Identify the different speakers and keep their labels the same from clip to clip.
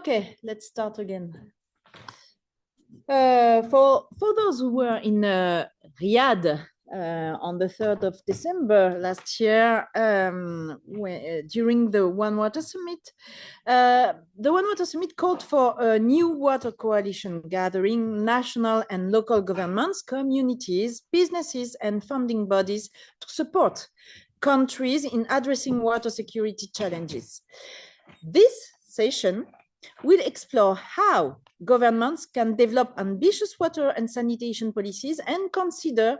Speaker 1: Okay, let's start again. For those who were in Riyadh on the 3rd of December last year, during the One Water Summit, the One Water Summit called for a new water coalition gathering national and local governments, communities, businesses, and funding bodies to support countries in addressing water security challenges. This session will explore how governments can develop ambitious water and sanitation policies and consider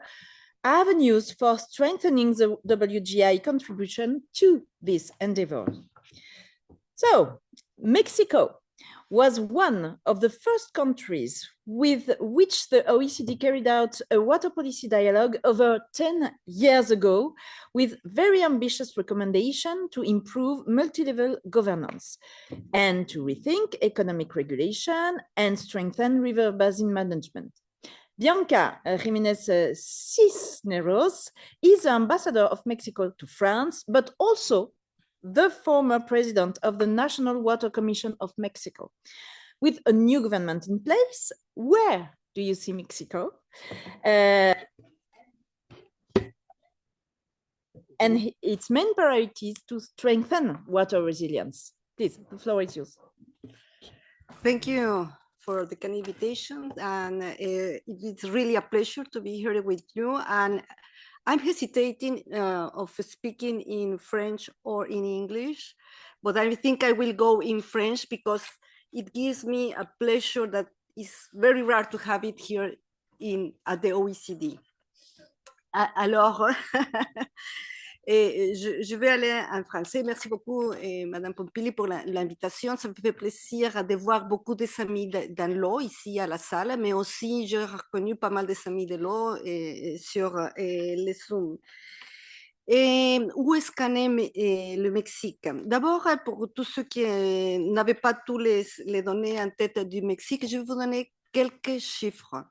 Speaker 1: avenues for strengthening the WGI contribution to this endeavor. So, Mexico was one of the first countries with which the OECD carried out a water policy dialogue over 10 years ago with very ambitious recommendations to improve multi-level governance and to rethink economic regulation and strengthen river basin management. Bianca Jimenez Cisneros is the ambassador of Mexico to France, but also the former president of the National Water Commission of Mexico. With a new government in place, where do you see Mexico? And its main priorities to strengthen water resilience. Please, the floor is yours.
Speaker 2: Thank you for the kind invitation, and it's really a pleasure to be here with you. And I'm hesitating of speaking in French or in English, but I think I will go in French because it gives me a pleasure that is very rare to have it here at the OECD. Alors, je vais aller en français. Merci beaucoup, Madame Pompili, pour l'invitation. Ça me fait plaisir de voir beaucoup des amis dans l'eau ici à la salle, mais aussi j'ai reconnu pas mal des amis de l'eau sur les Zoom. Et où est-ce qu'en est le Mexique? D'abord, pour tous ceux qui n'avaient pas tous les données en tête du Mexique, je vais vous donner quelques chiffres.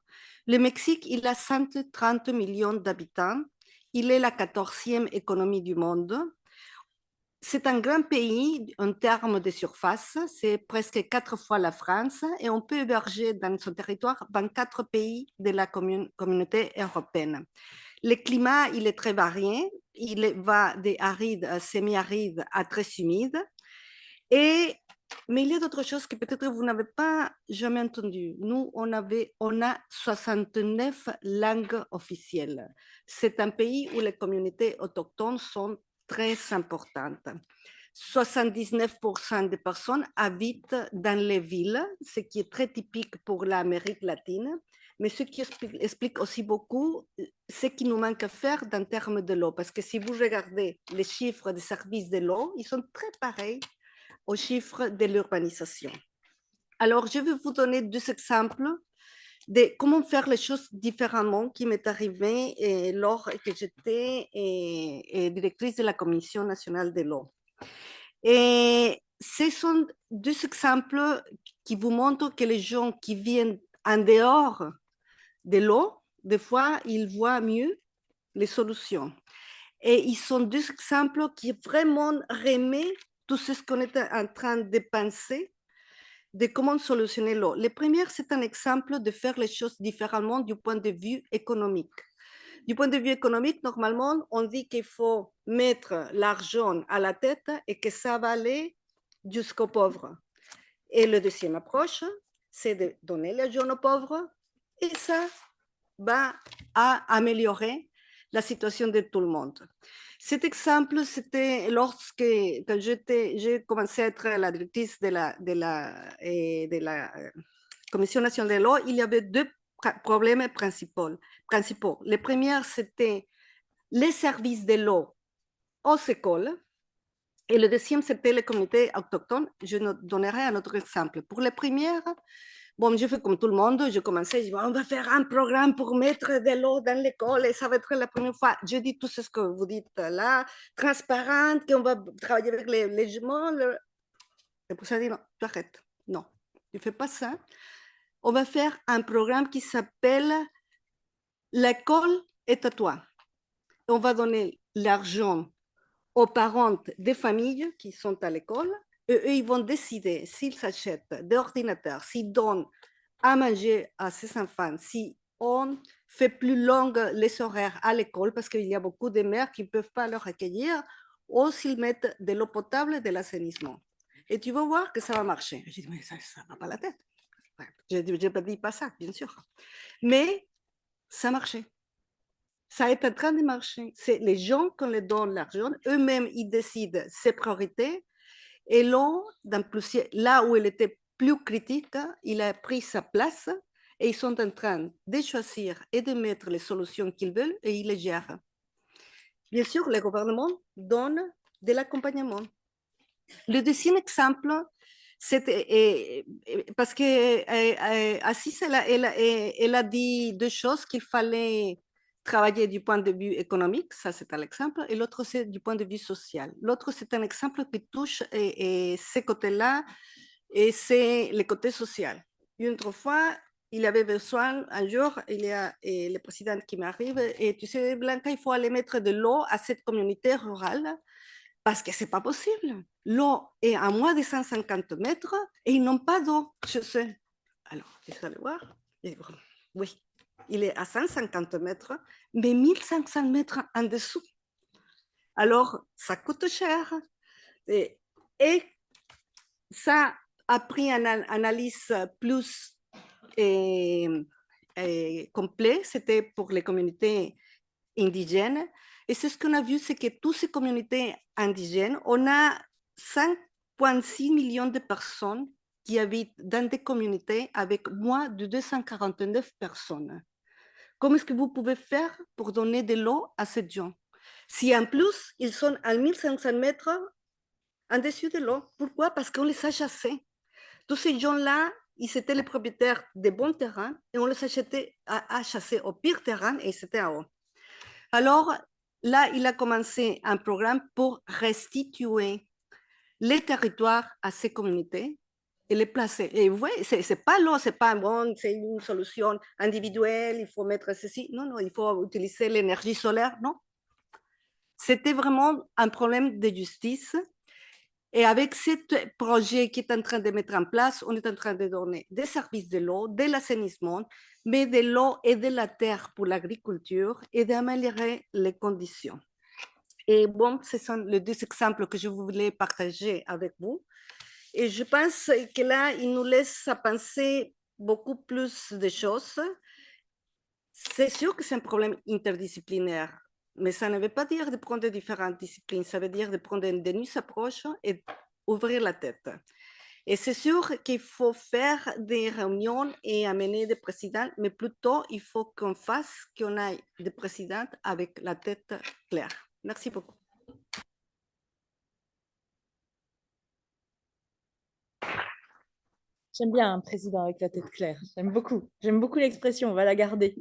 Speaker 2: Le Mexique, il a 130 millions d'habitants. Il est la 14e économie du monde. C'est un grand pays en termes de surface. C'est presque 4 fois la France et on peut héberger dans son territoire 24 pays de la communauté européenne. Le climat, il est très varié. Il va des arides à semi-arides à très humides. Mais il y a d'autres choses que peut-être vous n'avez pas jamais entendues. Nous, on a 69 langues officielles. C'est un pays où les communautés autochtones sont très importantes. 79% des personnes habitent dans les villes, ce qui est très typique pour l'Amérique latine, mais ce qui explique aussi beaucoup ce qui nous manque à faire en termes de l'eau. Parce que si vous regardez les chiffres des services de l'eau, ils sont très pareils aux chiffres de l'urbanisation. Alors, je vais vous donner 2 exemples de comment faire les choses différemment qui m'est arrivé lors que j'étais directrice de la Commission nationale de l'eau. Et ce sont 2 exemples qui vous montrent que les gens qui viennent en dehors de l'eau, des fois, ils voient mieux les solutions. Et ils sont 2 exemples qui vraiment remettent tout ce qu'on est en train de penser de comment solutionner l'eau. Le premier, c'est un exemple de faire les choses différemment du point de vue économique. Du point de vue économique, normalement, on dit qu'il faut mettre l'argent à la tête et que ça va aller jusqu'aux pauvres. Et le deuxième approche, c'est de donner l'argent aux pauvres et ça va améliorer la situation de tout le monde. Cet exemple, c'était quand j'ai commencé à être la directrice de la Commission nationale de l'eau, il y avait 2 problèmes principaux. Le premier, c'était les services de l'eau aux écoles. Et le deuxième, c'était les communautés autochtones. Je donnerai un autre exemple. Pour les premières, bon, je fais comme tout le monde, je commençais, je dis, on va faire un programme pour mettre de l'eau dans l'école et ça va être la première fois. Je dis tout ce que vous dites là, transparente, qu'on va travailler avec les jumeaux. Et pour ça, je dis, non, tu arrêtes. Non, tu ne fais pas ça. On va faire un programme qui s'appelle l'école est à toi. On va donner l'argent aux parents des familles qui sont à l'école Et eux, ils vont décider s'ils s'achètent des ordinateurs, s'ils donnent à manger à ses enfants, si on fait plus longues les horaires à l'école, parce qu'il y a beaucoup de mères qui ne peuvent pas leur accueillir, ou s'ils mettent de l'eau potable et de l'assainissement. Et tu vas voir que ça va marcher. Je dis, mais ça ne va pas la tête. Je ne dis pas ça, bien sûr. Mais ça marchait. Ça est en train de marcher. C'est les gens, quand les donnent l'argent, eux-mêmes, ils décident ses priorités. Et là où il était plus critique, il a pris sa place et ils sont en train de choisir et de mettre les solutions qu'ils veulent et ils les gèrent. Bien sûr, le gouvernement donne de l'accompagnement. Le deuxième exemple, c'était parce que Assis, elle a dit deux choses qu'il fallait travailler du point de vue économique, ça c'est un exemple, et l'autre c'est du point de vue social. L'autre c'est un exemple qui touche ces côtés-là, et c'est le côté social. Une autre fois, il avait besoin, un jour, il y a le président qui m'arrive, et tu sais, Blanca, il faut aller mettre de l'eau à cette communauté rurale, parce que c'est pas possible. L'eau est à moins de 150 mètres et ils n'ont pas d'eau, je sais. Alors, vous allez voir. Oui, il est à 150 mètres, mais 1500 mètres en dessous. Alors, ça coûte cher. Et ça a pris une analyse plus complète. C'était pour les communautés indigènes. Et c'est ce qu'on a vu, c'est que toutes ces communautés indigènes, on a 5,6 millions de personnes qui habitent dans des communautés avec moins de 249 personnes. Comment est-ce que vous pouvez faire pour donner de l'eau à ces gens? Si en plus, ils sont à 1500 mètres en dessus de l'eau. Pourquoi? Parce qu'on les a chassés. Tous ces gens-là, ils étaient les propriétaires des bons terrains et on les achetait à chasser au pire terrain et c'était en haut. Alors, là, il a commencé un programme pour restituer les territoires à ces communautés et les placer. Et vous voyez, c'est pas l'eau, c'est pas bon, c'est une solution individuelle, il faut mettre ceci. Non, non, il faut utiliser l'énergie solaire. Non. C'était vraiment un problème de justice. Et avec ce projet qui est en train de mettre en place, on est en train de donner des services de l'eau, de l'assainissement, mais de l'eau et de la terre pour l'agriculture et d'améliorer les conditions. Et bon, ce sont les deux exemples que je voulais partager avec vous. Et je pense que là, il nous laisse à penser beaucoup plus de choses. C'est sûr que c'est un problème interdisciplinaire, mais ça ne veut pas dire de prendre différentes disciplines, ça veut dire de prendre une nouvelle approche et ouvrir la tête. Et c'est sûr qu'il faut faire des réunions et amener des présidents, mais plutôt il faut qu'on fasse qu'on ait des présidents avec la tête claire. Merci beaucoup.
Speaker 1: J'aime bien un président avec la tête claire. J'aime beaucoup l'expression, on va la garder.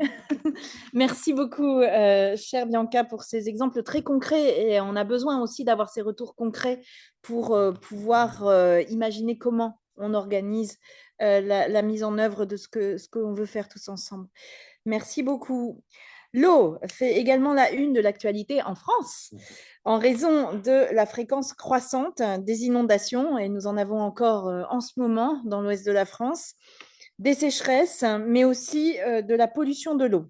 Speaker 1: Merci beaucoup, chère Bianca, pour ces exemples très concrets. Et on a besoin aussi d'avoir ces retours concrets pour pouvoir imaginer comment on organise la mise en œuvre de ce qu'on veut faire tous ensemble. Merci beaucoup. L'eau fait également la une de l'actualité en France en raison de la fréquence croissante des inondations, et nous en avons encore en ce moment dans l'ouest de la France, des sécheresses, mais aussi de la pollution de l'eau.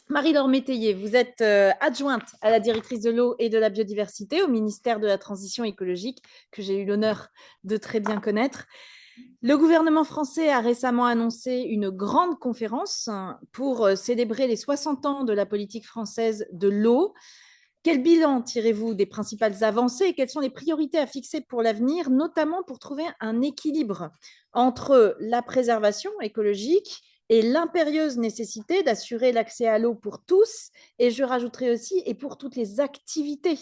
Speaker 1: Marie-Laure Métayer, vous êtes adjointe à la directrice de l'eau et de la biodiversité au ministère de la Transition écologique, que j'ai eu l'honneur de très bien connaître. Le gouvernement français a récemment annoncé une grande conférence pour célébrer les 60 ans de la politique française de l'eau. Quel bilan tirez-vous des principales avancées et quelles sont les priorités à fixer pour l'avenir, notamment pour trouver un équilibre entre la préservation écologique et l'impérieuse nécessité d'assurer l'accès à l'eau pour tous, et je rajouterai aussi, et pour toutes les activités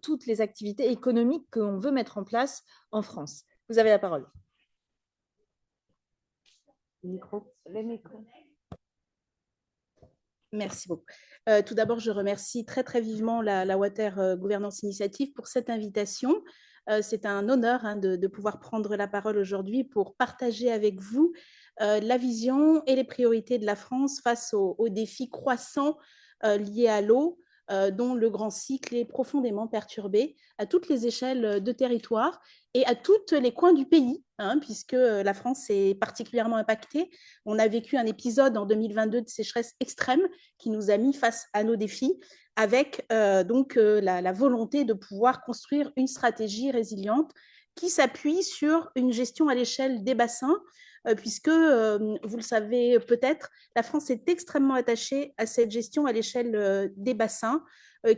Speaker 1: toutes les activités économiques qu'on veut mettre en place en France. Vous avez la parole.
Speaker 3: Le micro. Merci beaucoup. Tout d'abord, je remercie très, très vivement la Water Governance Initiative pour cette invitation. C'est un honneur de pouvoir prendre la parole aujourd'hui pour partager avec vous la vision et les priorités de la France face aux défis croissants liés à l'eau, dont le grand cycle est profondément perturbé à toutes les échelles de territoire et à tous les coins du pays, puisque la France est particulièrement impactée. On a vécu un épisode en 2022 de sécheresse extrême qui nous a mis face à nos défis, avec la volonté de pouvoir construire une stratégie résiliente qui s'appuie sur une gestion à l'échelle des bassins, puisque, vous le savez peut-être, la France est extrêmement attachée à cette gestion à l'échelle des bassins,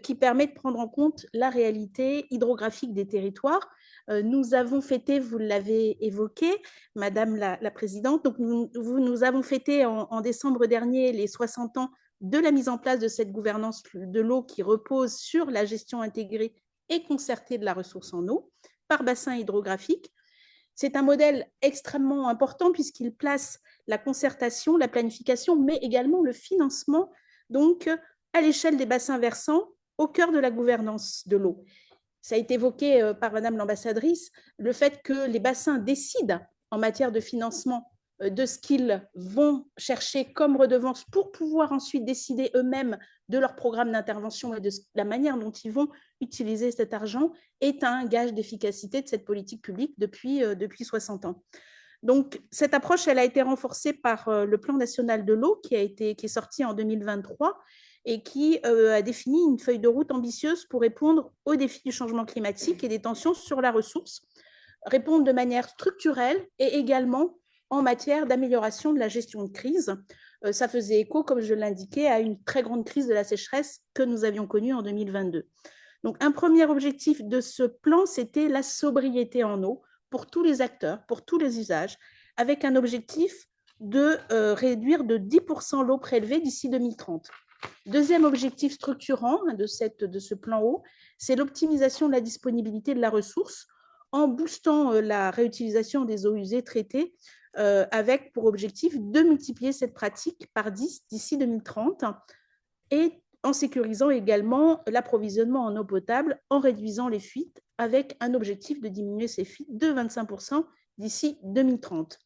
Speaker 3: qui permet de prendre en compte la réalité hydrographique des territoires. Nous avons fêté, vous l'avez évoqué, Madame la Présidente, donc nous avons fêté en décembre dernier les 60 ans de la mise en place de cette gouvernance de l'eau qui repose sur la gestion intégrée et concertée de la ressource en eau par bassin hydrographique. C'est un modèle extrêmement important puisqu'il place la concertation, la planification, mais également le financement, donc à l'échelle des bassins versants, au cœur de la gouvernance de l'eau. Ça a été évoqué par Madame l'ambassadrice, le fait que les bassins décident en matière de financement de ce qu'ils vont chercher comme redevance pour pouvoir ensuite décider eux-mêmes de leur programme d'intervention et de la manière dont ils vont utiliser cet argent est un gage d'efficacité de cette politique publique depuis 60 ans. Donc, cette approche, elle a été renforcée par le plan national de l'eau qui est sorti en 2023 et qui a défini une feuille de route ambitieuse pour répondre aux défis du changement climatique et des tensions sur la ressource, répondre de manière structurelle et également en matière d'amélioration de la gestion de crise. Ça faisait écho, comme je l'indiquais, à une très grande crise de la sécheresse que nous avions connue en 2022. Donc, un premier objectif de ce plan, c'était la sobriété en eau pour tous les acteurs, pour tous les usages, avec un objectif de réduire de 10% l'eau prélevée d'ici 2030. Deuxième objectif structurant de ce plan eau, c'est l'optimisation de la disponibilité de la ressource en boostant la réutilisation des eaux usées traitées, avec pour objectif de multiplier cette pratique par 10 d'ici 2030 et en sécurisant également l'approvisionnement en eau potable, en réduisant les fuites, avec un objectif de diminuer ces fuites de 25% d'ici 2030.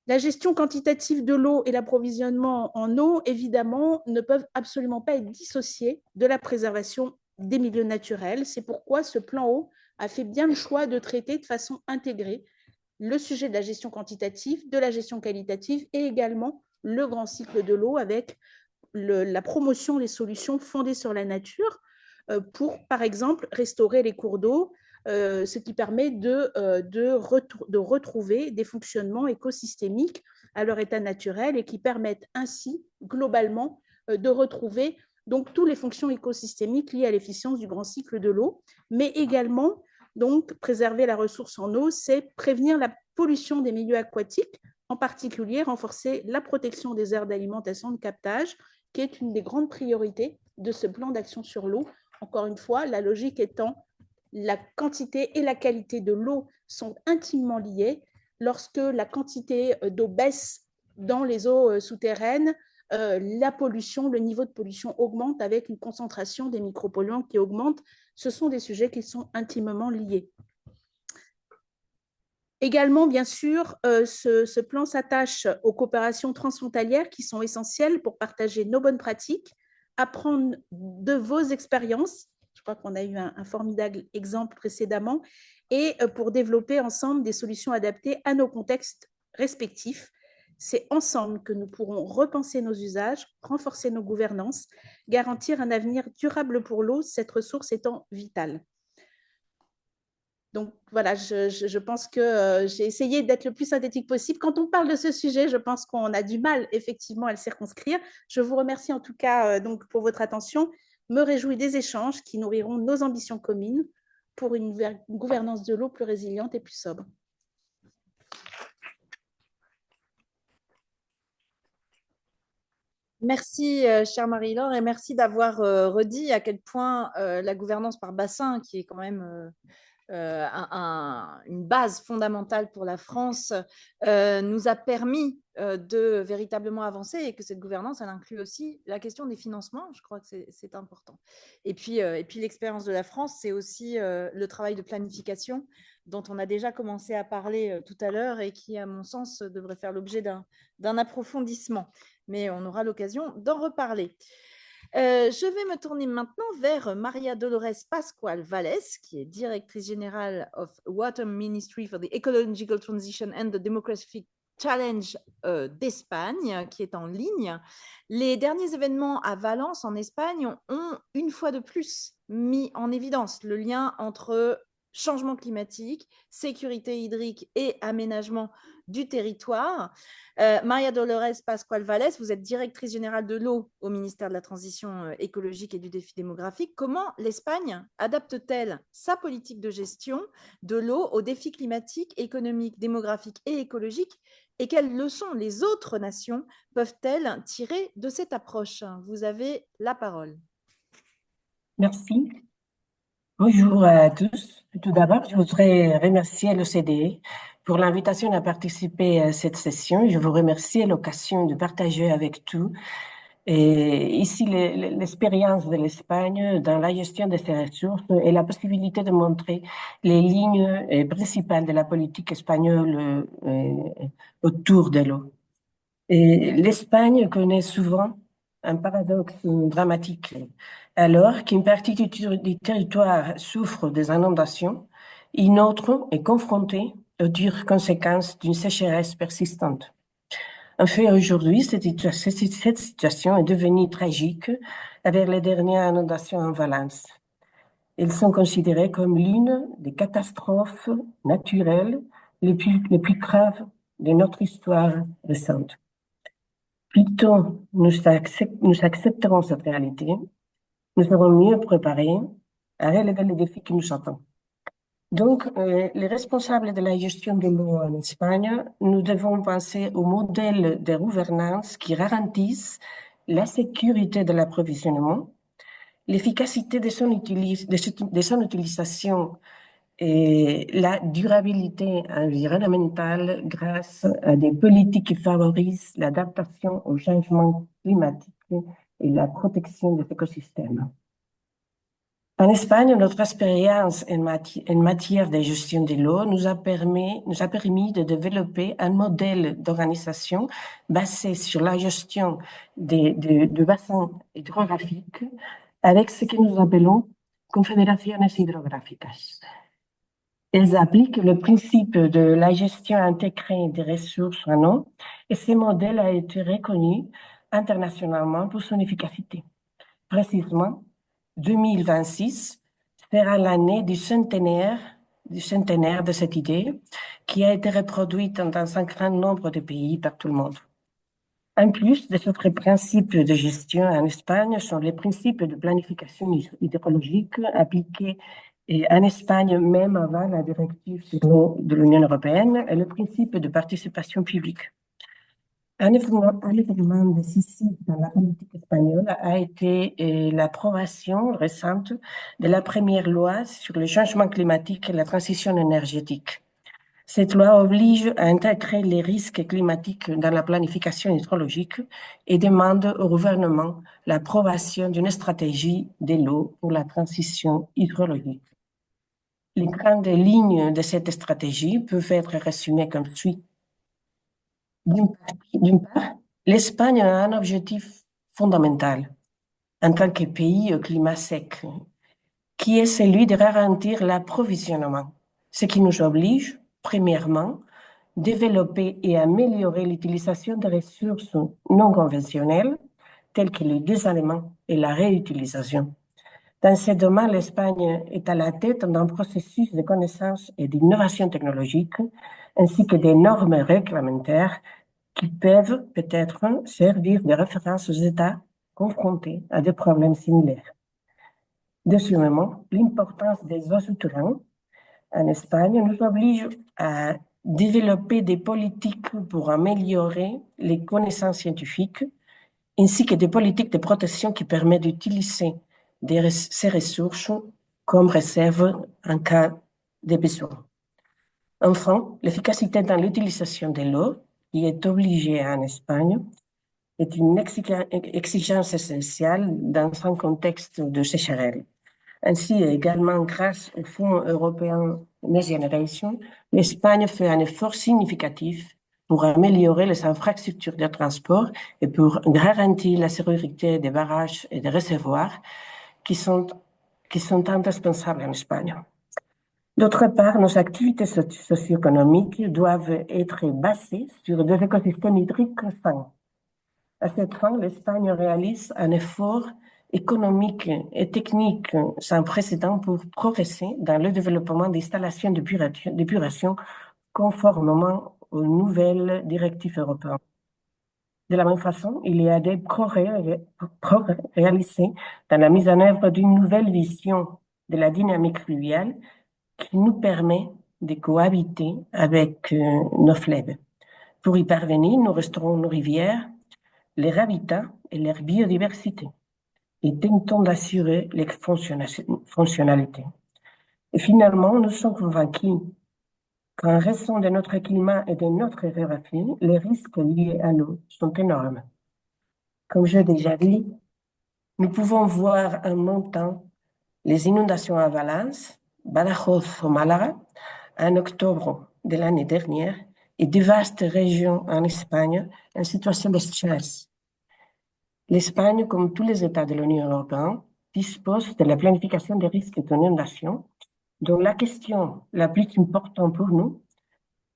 Speaker 3: La gestion quantitative de l'eau et l'approvisionnement en eau, évidemment, ne peuvent absolument pas être dissociés de la préservation des milieux naturels. C'est pourquoi ce plan eau a fait bien le choix de traiter de façon intégrée le sujet de la gestion quantitative, de la gestion qualitative et également le grand cycle de l'eau avec la promotion des solutions fondées sur la nature pour, par exemple, restaurer les cours d'eau, ce qui permet de retrouver des fonctionnements écosystémiques à leur état naturel et qui permettent ainsi, globalement, de retrouver donc toutes les fonctions écosystémiques liées à l'efficience du grand cycle de l'eau, mais également, donc, préserver la ressource en eau, c'est prévenir la pollution des milieux aquatiques, en particulier renforcer la protection des aires d'alimentation de captage, qui est une des grandes priorités de ce plan d'action sur l'eau. Encore une fois, la logique étant la quantité et la qualité de l'eau sont intimement liées. Lorsque la quantité d'eau baisse dans les eaux souterraines, la pollution, le niveau de pollution augmente avec une concentration des micropolluants qui augmente. Ce sont des sujets qui sont intimement liés. Également, bien sûr, ce plan s'attache aux coopérations transfrontalières qui sont essentielles pour partager nos bonnes pratiques, apprendre de vos expériences. Je crois qu'on a eu un formidable exemple précédemment, et pour développer ensemble des solutions adaptées à nos contextes respectifs. C'est ensemble que nous pourrons repenser nos usages, renforcer nos gouvernances, garantir un avenir durable pour l'eau, cette ressource étant vitale. Donc voilà, je pense que j'ai essayé d'être le plus synthétique possible. Quand on parle de ce sujet, je pense qu'on a du mal effectivement à le circonscrire. Je vous remercie en tout cas donc pour votre attention, me réjouis des échanges qui nourriront nos ambitions communes pour une gouvernance de l'eau plus résiliente et plus sobre.
Speaker 1: Merci, chère Marie-Laure, et merci d'avoir redit à quel point la gouvernance par bassin, qui est quand même une base fondamentale pour la France, nous a permis de véritablement avancer, et que cette gouvernance, elle inclut aussi la question des financements. Je crois que c'est important. Et puis l'expérience de la France, c'est aussi le travail de planification dont on a déjà commencé à parler tout à l'heure et qui, à mon sens, devrait faire l'objet d'un approfondissement. Mais on aura l'occasion d'en reparler. Je vais me tourner maintenant vers Maria Dolores Pascual Valles, qui est directrice générale of Water Ministry for the Ecological Transition and the Demographic Challenge d'Espagne, qui est en ligne. Les derniers événements à Valence, en Espagne, ont une fois de plus mis en évidence le lien entre changement climatique, sécurité hydrique et aménagement du territoire. Maria Dolores Pascual Valles, vous êtes directrice générale de l'eau au ministère de la Transition écologique et du défi démographique. Comment l'Espagne adapte-t-elle sa politique de gestion de l'eau aux défis climatiques, économiques, démographiques et écologiques? Et quelles leçons les autres nations peuvent-elles tirer de cette approche? Vous avez la parole.
Speaker 4: Merci. Bonjour à tous. Tout d'abord, je voudrais remercier l'OCDE pour l'invitation à participer à cette session. Je vous remercie l'occasion de partager avec tous et ici l'expérience de l'Espagne dans la gestion de ses ressources et la possibilité de montrer les lignes principales de la politique espagnole autour de l'eau. L'Espagne connaît souvent un paradoxe dramatique. Alors qu'une partie du territoire souffre des inondations, une autre est confrontée aux dures conséquences d'une sécheresse persistante. En fait, aujourd'hui, cette situation est devenue tragique avec les dernières inondations en Valence. Elles sont considérées comme l'une des catastrophes naturelles les plus graves de notre histoire récente. Plutôt nous accepterons cette réalité, nous serons mieux préparés à relever les défis qui nous attendent. Donc, les responsables de la gestion de l'eau en Espagne, nous devons penser au modèle de gouvernance qui garantisse la sécurité de l'approvisionnement, l'efficacité de son utilisation et la durabilité environnementale grâce à des politiques qui favorisent l'adaptation au changement climatique et la protection des écosystèmes. En Espagne, notre expérience en matière de gestion de l'eau nous a permis de développer un modèle d'organisation basé sur la gestion de bassins hydrographiques avec ce que nous appelons confederaciones hidrográficas. Elles appliquent le principe de la gestion intégrée des ressources en eau et ce modèle a été reconnu internationalement pour son efficacité. Précisément, 2026 sera l'année du centenaire de cette idée qui a été reproduite dans un grand nombre de pays par tout le monde. En plus de autres principes de gestion en Espagne sont les principes de planification hydrologique appliqués en Espagne même avant la directive sur l'eau de l'Union européenne et le principe de participation publique. Un événement décisif dans la politique espagnole a été l'approbation récente de la première loi sur le changement climatique et la transition énergétique. Cette loi oblige à intégrer les risques climatiques dans la planification hydrologique et demande au gouvernement l'approbation d'une stratégie de l'eau pour la transition hydrologique. Les grandes lignes de cette stratégie peuvent être résumées comme suit. D'une part, l'Espagne a un objectif fondamental en tant que pays au climat sec, qui est celui de garantir l'approvisionnement, ce qui nous oblige, premièrement, développer et améliorer l'utilisation des ressources non conventionnelles, telles que le dessalement et la réutilisation. Dans ce domaine, l'Espagne est à la tête d'un processus de connaissance et d'innovation technologique, ainsi que des normes réglementaires qui peuvent peut-être servir de référence aux États confrontés à des problèmes similaires. Deuxièmement, l'importance des eaux souterraines en Espagne nous oblige à développer des politiques pour améliorer les connaissances scientifiques, ainsi que des politiques de protection qui permettent d'utiliser ces ressources comme réserve en cas de besoin. Enfin, l'efficacité dans l'utilisation de l'eau, qui est obligée en Espagne, est une exigence essentielle dans un contexte de sécheresse. Ainsi, également grâce au Fonds européen Next Generation, l'Espagne fait un effort significatif pour améliorer les infrastructures de transport et pour garantir la sécurité des barrages et des réservoirs qui sont indispensables en Espagne. D'autre part, nos activités socio-économiques doivent être basées sur des écosystèmes hydriques sains. À cette fin, l'Espagne réalise un effort économique et technique sans précédent pour progresser dans le développement d'installations d'épuration conformément aux nouvelles directives européennes. De la même façon, il y a des progrès réalisés dans la mise en œuvre d'une nouvelle vision de la dynamique fluviale qui nous permet de cohabiter avec nos fleuves. Pour y parvenir, nous restaurons nos rivières, leur habitat et leur biodiversité et tentons d'assurer leur fonctionnalité. Et finalement, nous sommes convaincus qu'en raison de notre climat et de notre géographie, les risques liés à l'eau sont énormes. Comme j'ai déjà dit, nous pouvons voir en montant les inondations à Valence, Badajoz ou Malaga en octobre de l'année dernière et de vastes régions en Espagne en situation de stress. L'Espagne, comme tous les États de l'Union européenne, dispose de la planification des risques d'inondation, dont la question la plus importante pour nous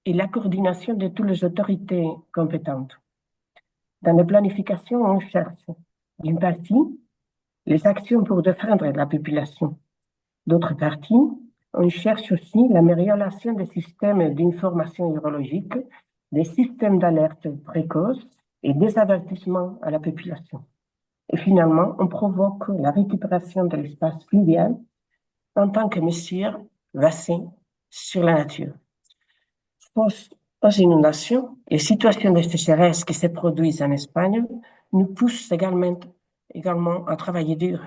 Speaker 4: est la coordination de toutes les autorités compétentes. Dans la planification, on cherche, d'une partie, les actions pour défendre la population. D'autre partie, on cherche aussi l'amélioration des systèmes d'information hydrologique, des systèmes d'alerte précoce et des avertissements à la population. Et finalement, on provoque la récupération de l'espace fluvial en tant que mesure basée sur la nature. Face aux inondations, les situations de sécheresse qui se produisent en Espagne nous poussent également à travailler dur.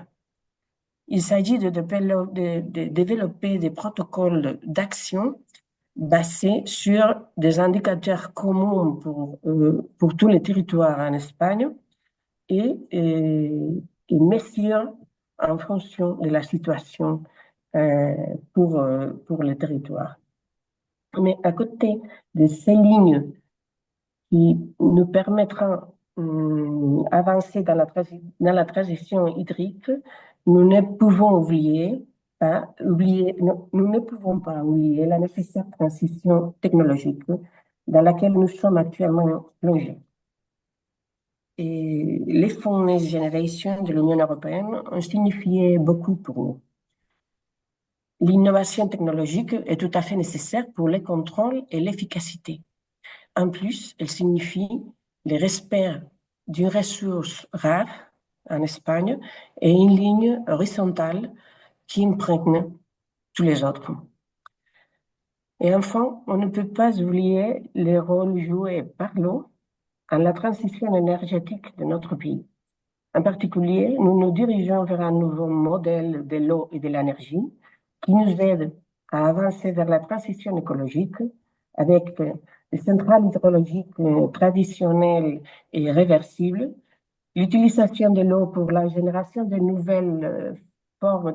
Speaker 4: Il s'agit de développer des protocoles d'action basés sur des indicateurs communs pour tous les territoires en Espagne et mesures en fonction de la situation pour les territoires. Mais à côté de ces lignes qui nous mettra avancer dans la transition hydrique, nous ne pouvons pas oublier la nécessaire transition technologique dans laquelle nous sommes actuellement plongés. Et les fonds Next Generation de l'Union européenne ont signifié beaucoup pour nous. L'innovation technologique est tout à fait nécessaire pour le contrôle et l'efficacité. En plus, elle signifie le respect d'une ressource rare en Espagne et une ligne horizontale qui imprègne tous les autres. Et enfin, on ne peut pas oublier le rôle joué par l'eau en la transition énergétique de notre pays. En particulier, nous nous dirigeons vers un nouveau modèle de l'eau et de l'énergie qui nous aide à avancer vers la transition écologique avec des centrales hydrauliques traditionnelles et réversibles, l'utilisation de l'eau pour la génération de nouvelles formes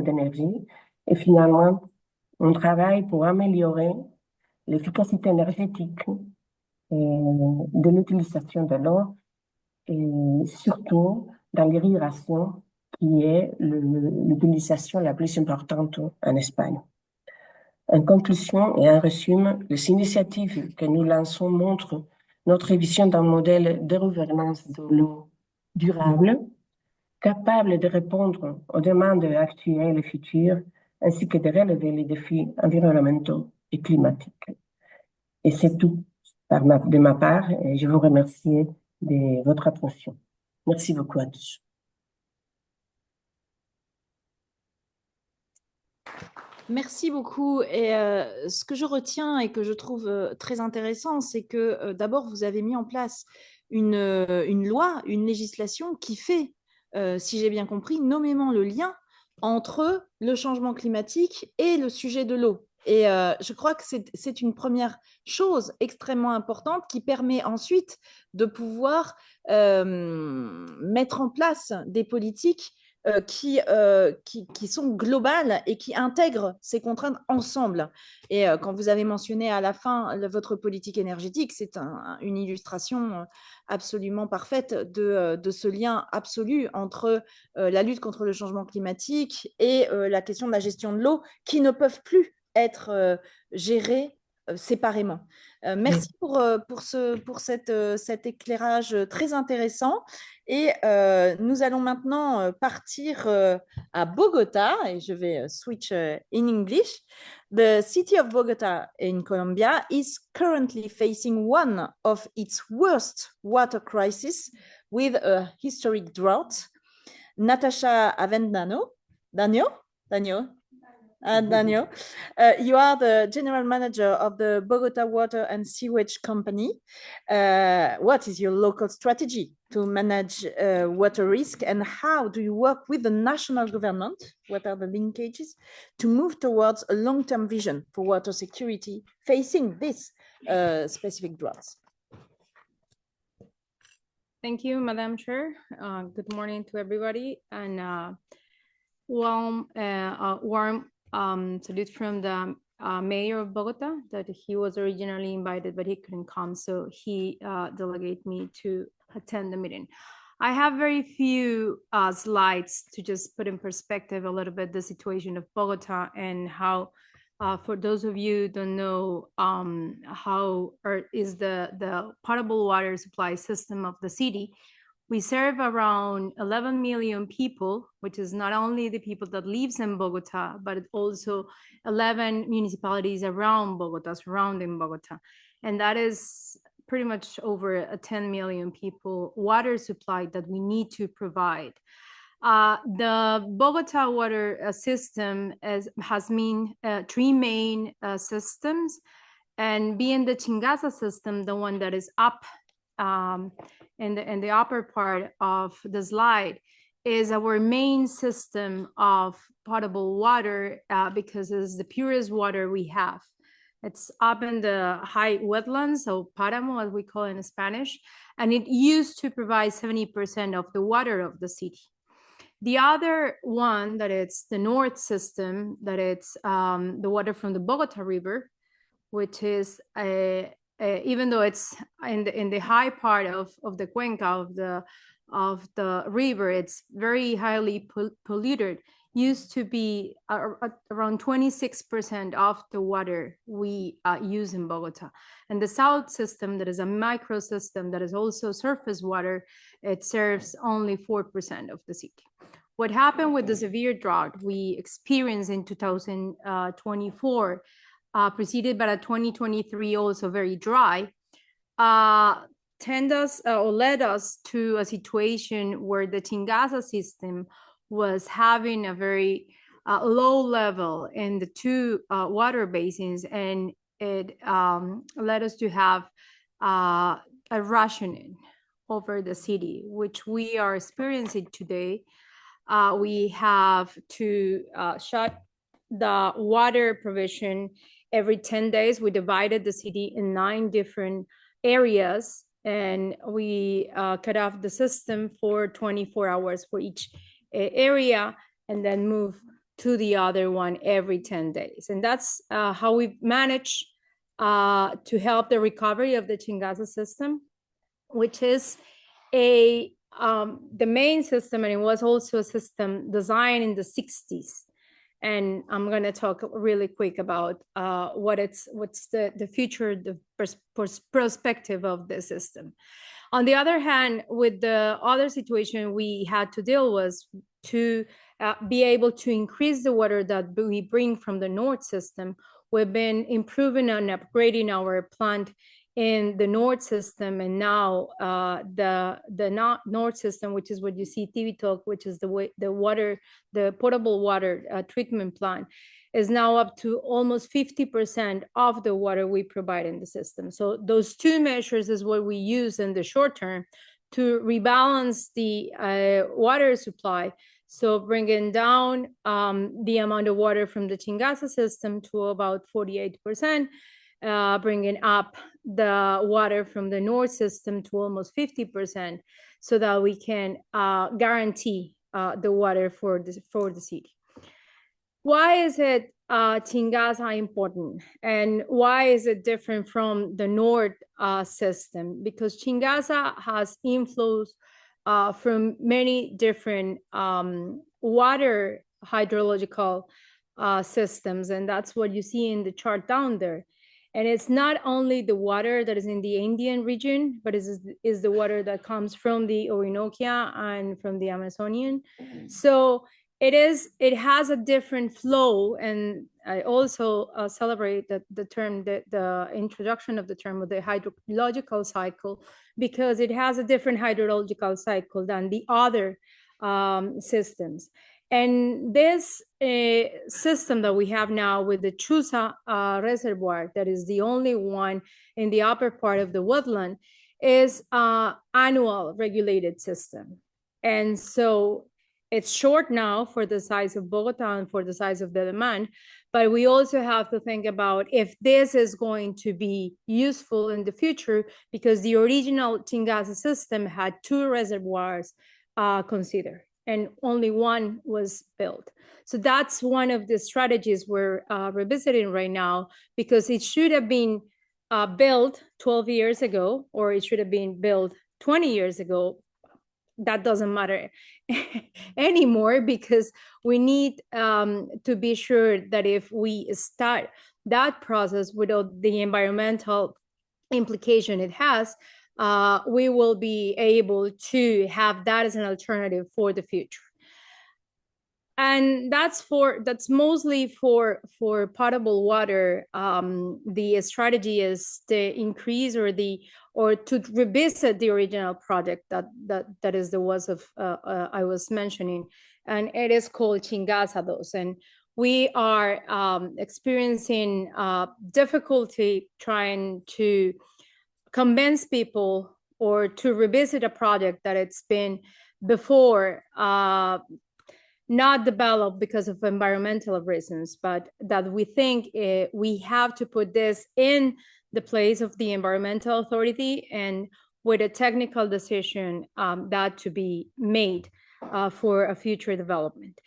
Speaker 4: d'énergie et finalement, on travaille pour améliorer l'efficacité énergétique de l'utilisation de l'eau et surtout dans l'irrigation qui est l'utilisation la plus importante en Espagne. En conclusion et en résumé, les initiatives que nous lançons montrent notre vision d'un modèle de gouvernance de l'eau durable, capable de répondre aux demandes actuelles et futures, ainsi que de relever les défis environnementaux et climatiques. Et c'est tout de ma part, et je vous remercie de votre attention. Merci beaucoup à tous.
Speaker 1: Merci beaucoup. Et ce que je retiens et que je trouve très intéressant, c'est que d'abord, vous avez mis en place une loi, une législation qui fait, si j'ai bien compris, nommément le lien entre le changement climatique et le sujet de l'eau. Et je crois que c'est une première chose extrêmement importante qui permet ensuite de pouvoir mettre en place des politiques qui sont globales et qui intègrent ces contraintes ensemble. Et quand vous avez mentionné à la fin votre politique énergétique, c'est une illustration absolument parfaite de ce lien absolu entre la lutte contre le changement climatique et la question de la gestion de l'eau, qui ne peuvent plus être gérées séparément. Merci pour cet éclairage très intéressant. Et nous allons maintenant partir à Bogota, et je vais switch in English. The city of Bogota in Colombia is currently facing one of its worst water crises with a historic drought. Natasha Avendano, Daniel, you are the general manager of the Bogota Water and Sewage Company. What is your local strategy to manage water risk, and how do you work with the national government? What are the linkages to move towards a long-term vision for water security facing this specific droughts?
Speaker 5: Thank you, Madam Chair. Good morning to everybody, and warm salute from the mayor of Bogota, that he was originally invited, but he couldn't come, so he delegated me to attend the meeting. I have very few slides to just put in perspective a little bit the situation of Bogota and how, for those of you who don't know, how is the potable water supply system of the city. We serve around 11 million people, which is not only the people that lives in Bogota, but also 11 municipalities around Bogota, surrounding Bogota. And that is pretty much over 10 million people water supply that we need to provide. The Bogota water system has three main systems, and being the Chingaza system, the one that is up in the upper part of the slide, is our main system of potable water because it's the purest water we have. It's up in the high wetlands, so páramo, as we call it in Spanish, and it used to provide 70% of the water of the city. The other one, that it's the north system, that it's the water from the Bogota River, which is even though it's in the high part of the cuenca of the river, it's very highly polluted. Used to be around 26% of the water we use in Bogota. And the south system, that is a micro system that is also surface water, it serves only 4% of the city. What happened with the severe drought we experienced in 2024, preceded by a 2023 also very dry, led us to a situation where the Chingaza system was having a very low level in the two water basins, and it led us to have a rationing over the city, which we are experiencing today. We have to shut the water provision every 10 days. We divided the city in 9 different areas, and we cut off the system for 24 hours for each area, and then move to the other one every 10 days. And that's how we managed to help the recovery of the Chingaza system, which is the main system, and it was also a system designed in the 60s. And I'm going to talk really quick about what's the future, the perspective of the system. On the other hand, with the other situation we had to deal was to be able to increase the water that we bring from the north system. We've been improving and upgrading our plant in the north system, and now the north system, which is what you see Tivitok, which is the potable water treatment plant, is now up to almost 50% of the water we provide in the system. So those two measures is what we use in the short term to rebalance the water supply. So bringing down the amount of water from the Chingaza system to about 48%, bringing up the water from the north system to almost 50%, so that we can guarantee the water for the city. Why is it Chingaza important, and why is it different from the North system? Because Chingaza has inflows from many different water hydrological systems, and that's what you see in the chart down there. And it's not only the water that is in the Andean region, but is the water that comes from the Orinoco and from the Amazonian. So it has a different flow, and I also celebrate the introduction of the term of the hydrological cycle, because it has a different hydrological cycle than the other systems. And this system that we have now with the Chusa reservoir, that is the only one in the upper part of the woodland, is an annual regulated system. And so it's short now for the size of Bogota and for the size of the demand, but we also have to think about if this is going to be useful in the future, because the original Chingaza system had 2 reservoirs considered, and only one was built. So that's one of the strategies we're revisiting right now, because it should have been built 12 years ago, or it should have been built 20 years ago. That doesn't matter anymore, because we need to be sure that if we start that process without the environmental implication it has, we will be able to have that as an alternative for the future. And that's mostly for potable water. The strategy is to increase or to revisit the original project that is the was of I was mentioning, and it is called Chingaza Dos. And we are experiencing difficulty trying to convince people or to revisit a project that it's been before not developed because of environmental reasons, but that we think we have to put this in the place of the environmental authority, and with a technical decision that to be made for a future development.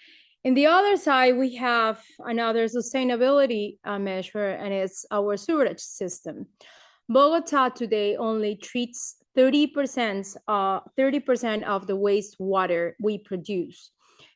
Speaker 5: In the other side, we have another sustainability measure, and it's our sewerage system. Bogota today only treats 30% of the wastewater we produce.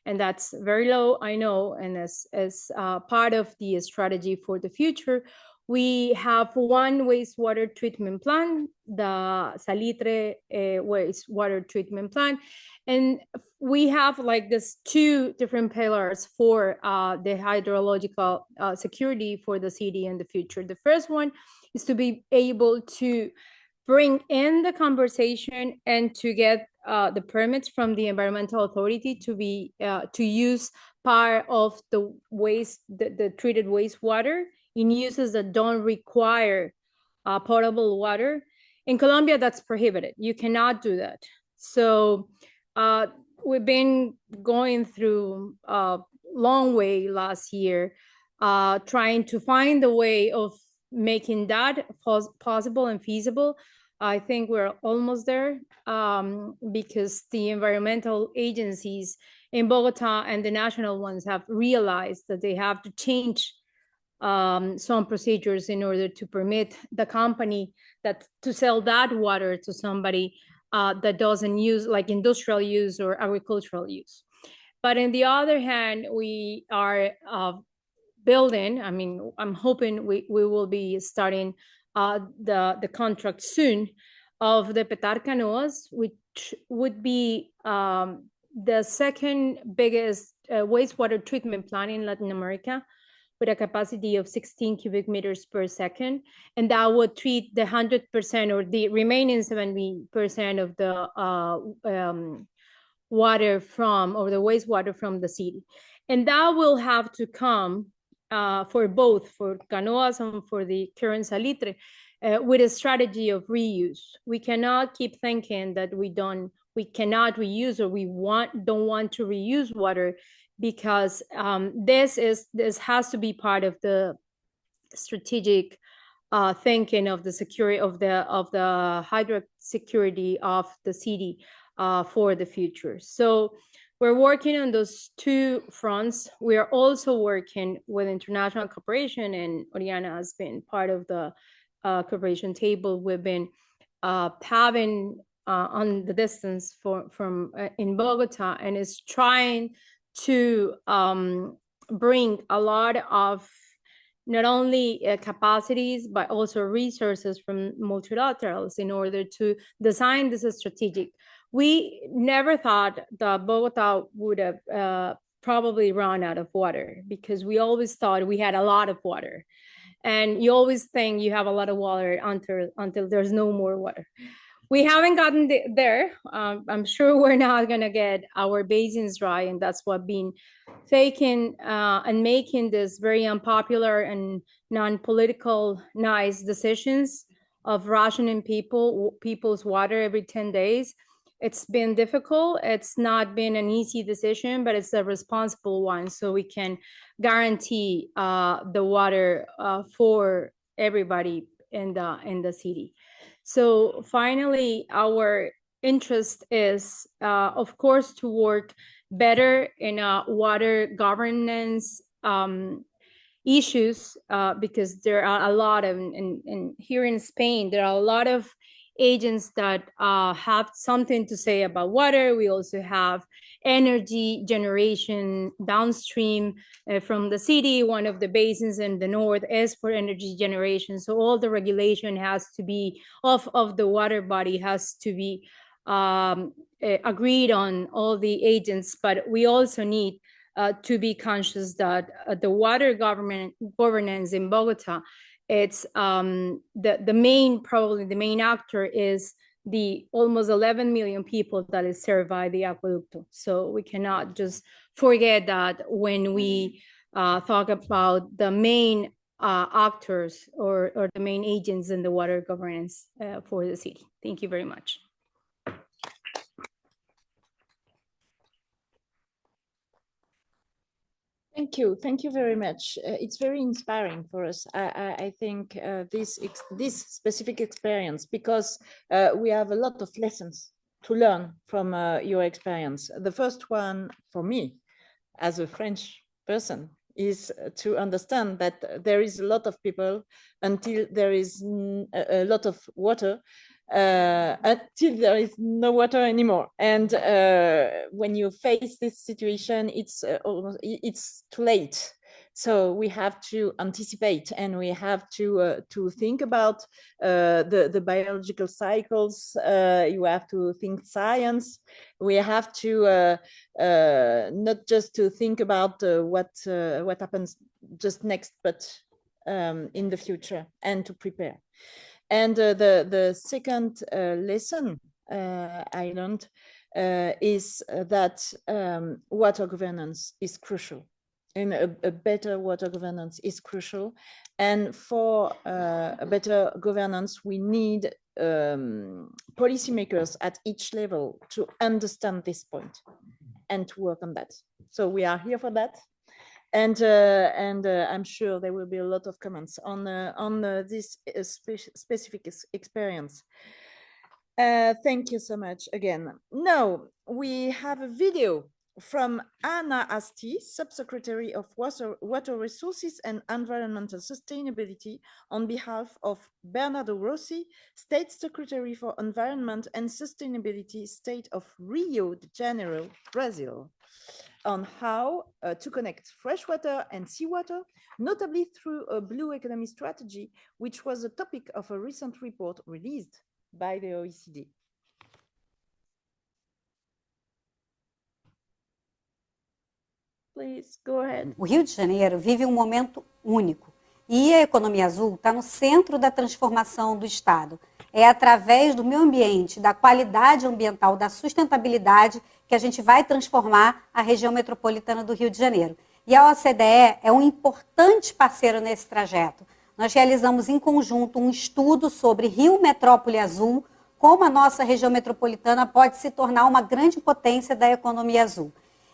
Speaker 5: And that's very low, I know, and as part of the strategy for the future, we have one wastewater treatment plant, the Salitre wastewater treatment plant, and we have like this 2 different pillars for the hydrological security for the city in the future. The first one is to be able to bring in the conversation and to get the permits from the environmental authority to be to use part of the waste, the treated wastewater in uses that don't require potable water. In Colombia, that's prohibited. You cannot do that. So we've been going through a long way last year, trying to find a way of making that possible and feasible. I think we're almost there, because the environmental agencies in Bogota and the national ones have realized that they have to change some procedures in order to permit the company to sell that water to somebody that doesn't use like industrial use or agricultural use. But on the other hand, we are building, I mean, I'm hoping we will be starting the contract soon of the Petar canoas, which would be the second biggest wastewater treatment plant in Latin America, with a capacity of 16 cubic meters per second. And that would treat the 100% or the remaining 70% of the water from, or the wastewater from the city. And that will have to come for both, for canoas and for the current Salitre, with a strategy of reuse. We cannot keep thinking that we cannot reuse, or we don't want to reuse water, because this has to be part of the strategic thinking of the security of the hydro security of the city for the future. So we're working on those two fronts. We are also working with international cooperation, and Oriana has been part of the cooperation table. We've been having on the distance from in Bogota, and is trying to bring a lot of not only capacities, but also resources from multilaterals in order to design this strategic. We never thought that Bogota would have probably run out of water, because we always thought we had a lot of water. And you always think you have a lot of water until there's no more water. We haven't gotten there. I'm sure we're not going to get our basins dry, and that's what been taking and making this very unpopular and non-political nice decisions of rationing people's water every 10 days. It's been difficult. It's not been an easy decision, but it's a responsible one, so we can guarantee the water for everybody in the city. So finally, our interest is, of course, to work better in water governance issues, because there are a lot of, here in Spain, there are a lot of agents that have something to say about water. We also have energy generation downstream from the city. One of the basins in the north is for energy generation. So all the regulation has to be of the water body has to be agreed on all the agents, but we also need to be conscious that the water governance in Bogota, it's the main actor is the almost 11 million people that is served by the aqueducto. So we cannot just forget that when we talk about the main actors or the main agents in the water governance for the city. Thank you very much.
Speaker 1: Thank you very much. It's very inspiring for us. I think this specific experience, because we have a lot of lessons to learn from your experience. The first one for me, as a French person, is to understand that there is a lot of people until there is a lot of water, until there is no water anymore. And when you face this situation, it's too late. So we have to anticipate, and we have to think about the biological cycles. You have to think science. We have to not just to think about what happens just next, but in the future, and to prepare. And the second lesson I learned is that water governance is crucial. And a better water governance is crucial. And for a better governance, we need policymakers at each level to understand this point and to work on that. So we are here for that. And I'm sure there will be a lot of comments on this specific experience. Thank you so much again. Now we have a video from Anna Asti, Subsecretary of Water Resources and Environmental Sustainability, on behalf of Bernardo Rossi, State Secretary for Environment and Sustainability, State of Rio de Janeiro, Brazil, on how to connect freshwater and seawater, notably through a blue economy strategy, which was the topic of a recent report released by the OECD. Please go ahead.
Speaker 6: O Rio de Janeiro vive um momento único e a economia azul está no centro da transformação do Estado. É através do meio ambiente, da qualidade ambiental, da sustentabilidade que a gente vai transformar a região metropolitana do Rio de Janeiro. E a OCDE é um importante parceiro nesse trajeto. Nós realizamos em conjunto um estudo sobre Rio Metrópole Azul, como a nossa região metropolitana pode se tornar uma grande potência da economia azul.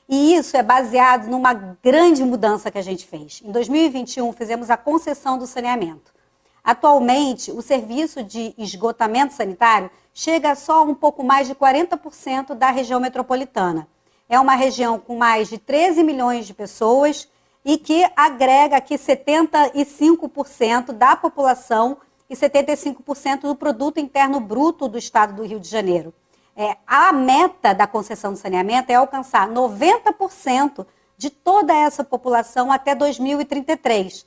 Speaker 6: E isso é baseado numa grande mudança que a gente fez. Em 2021, fizemos a concessão do saneamento. Atualmente, o serviço de esgotamento sanitário chega só a um pouco mais de 40% da região metropolitana. é uma região com mais de 13 milhões de pessoas e que agrega aqui 75% da população e 75% do produto interno bruto do estado do Rio de Janeiro. A meta da concessão de saneamento é alcançar 90% de toda essa população até 2033.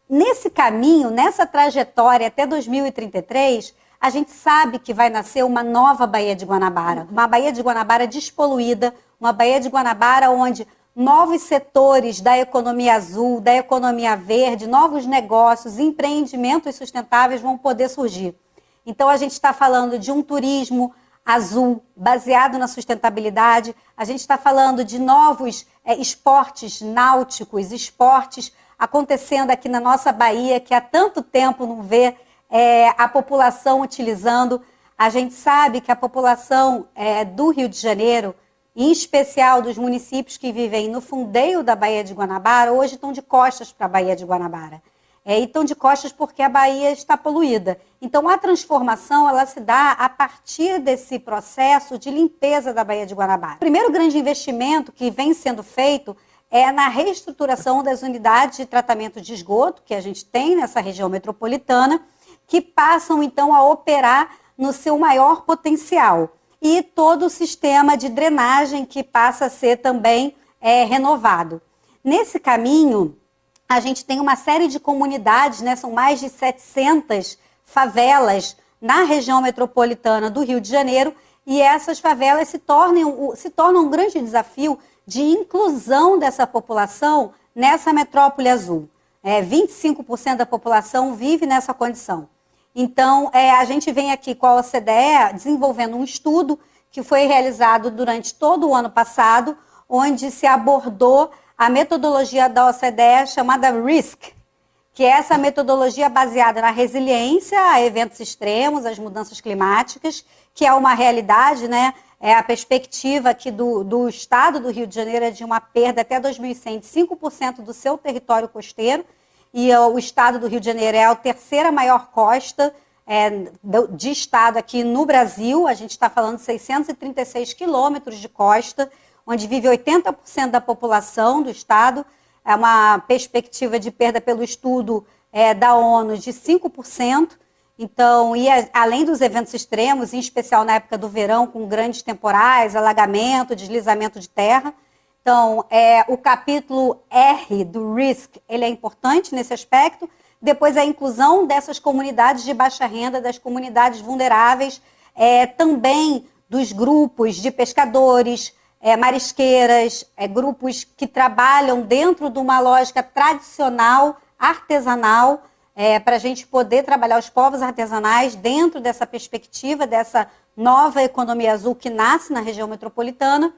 Speaker 6: Nesse caminho, nessa trajetória até 2033, a gente sabe que vai nascer uma nova Baía de Guanabara, uma Baía de Guanabara despoluída, uma Baía de Guanabara onde novos setores da economia azul, da economia verde, novos negócios, empreendimentos sustentáveis vão poder surgir. Então, a gente está falando de um turismo azul, baseado na sustentabilidade, a gente está falando de novos esportes náuticos, esportes acontecendo aqui na nossa Bahia, que há tanto tempo não vê a população utilizando. A gente sabe que a população do Rio de Janeiro, em especial dos municípios que vivem no fundeio da Baía de Guanabara, hoje estão de costas para a Baía de Guanabara. E estão de costas porque a Baía está poluída. Então, a transformação ela se dá a partir desse processo de limpeza da Baía de Guanabara. O primeiro grande investimento que vem sendo feito é na reestruturação das unidades de tratamento de esgoto que a gente tem nessa região metropolitana, que passam, então, a operar no seu maior potencial. E todo o sistema de drenagem que passa a ser também renovado. Nesse caminho, a gente tem uma série de comunidades, né? São mais de 700 favelas na região metropolitana do Rio de Janeiro, e essas favelas se tornam um grande desafio de inclusão dessa população nessa metrópole azul. 25% da população vive nessa condição. Então, a gente vem aqui com a OCDE desenvolvendo um estudo que foi realizado durante todo o ano passado, onde se abordou a metodologia da OCDE chamada RISC, que é essa metodologia baseada na resiliência a eventos extremos, às mudanças climáticas, que é uma realidade, né? A perspectiva aqui do estado do Rio de Janeiro é de uma perda até 2100 de 5% do seu território costeiro, e o estado do Rio de Janeiro é a terceira maior costa de estado aqui no Brasil. A gente está falando de 636 quilômetros de costa, onde vive 80% da população do estado. É uma perspectiva de perda pelo estudo da ONU de 5%. Então, além dos eventos extremos, em especial na época do verão, com grandes temporais, alagamento, deslizamento de terra. Então, o capítulo R do RISC, ele é importante nesse aspecto. Depois, a inclusão dessas comunidades de baixa renda, das comunidades vulneráveis, também dos grupos de pescadores, marisqueiras, grupos que trabalham dentro de uma lógica tradicional, artesanal, para a gente poder trabalhar os povos artesanais dentro dessa perspectiva, dessa nova economia azul que nasce na região metropolitana.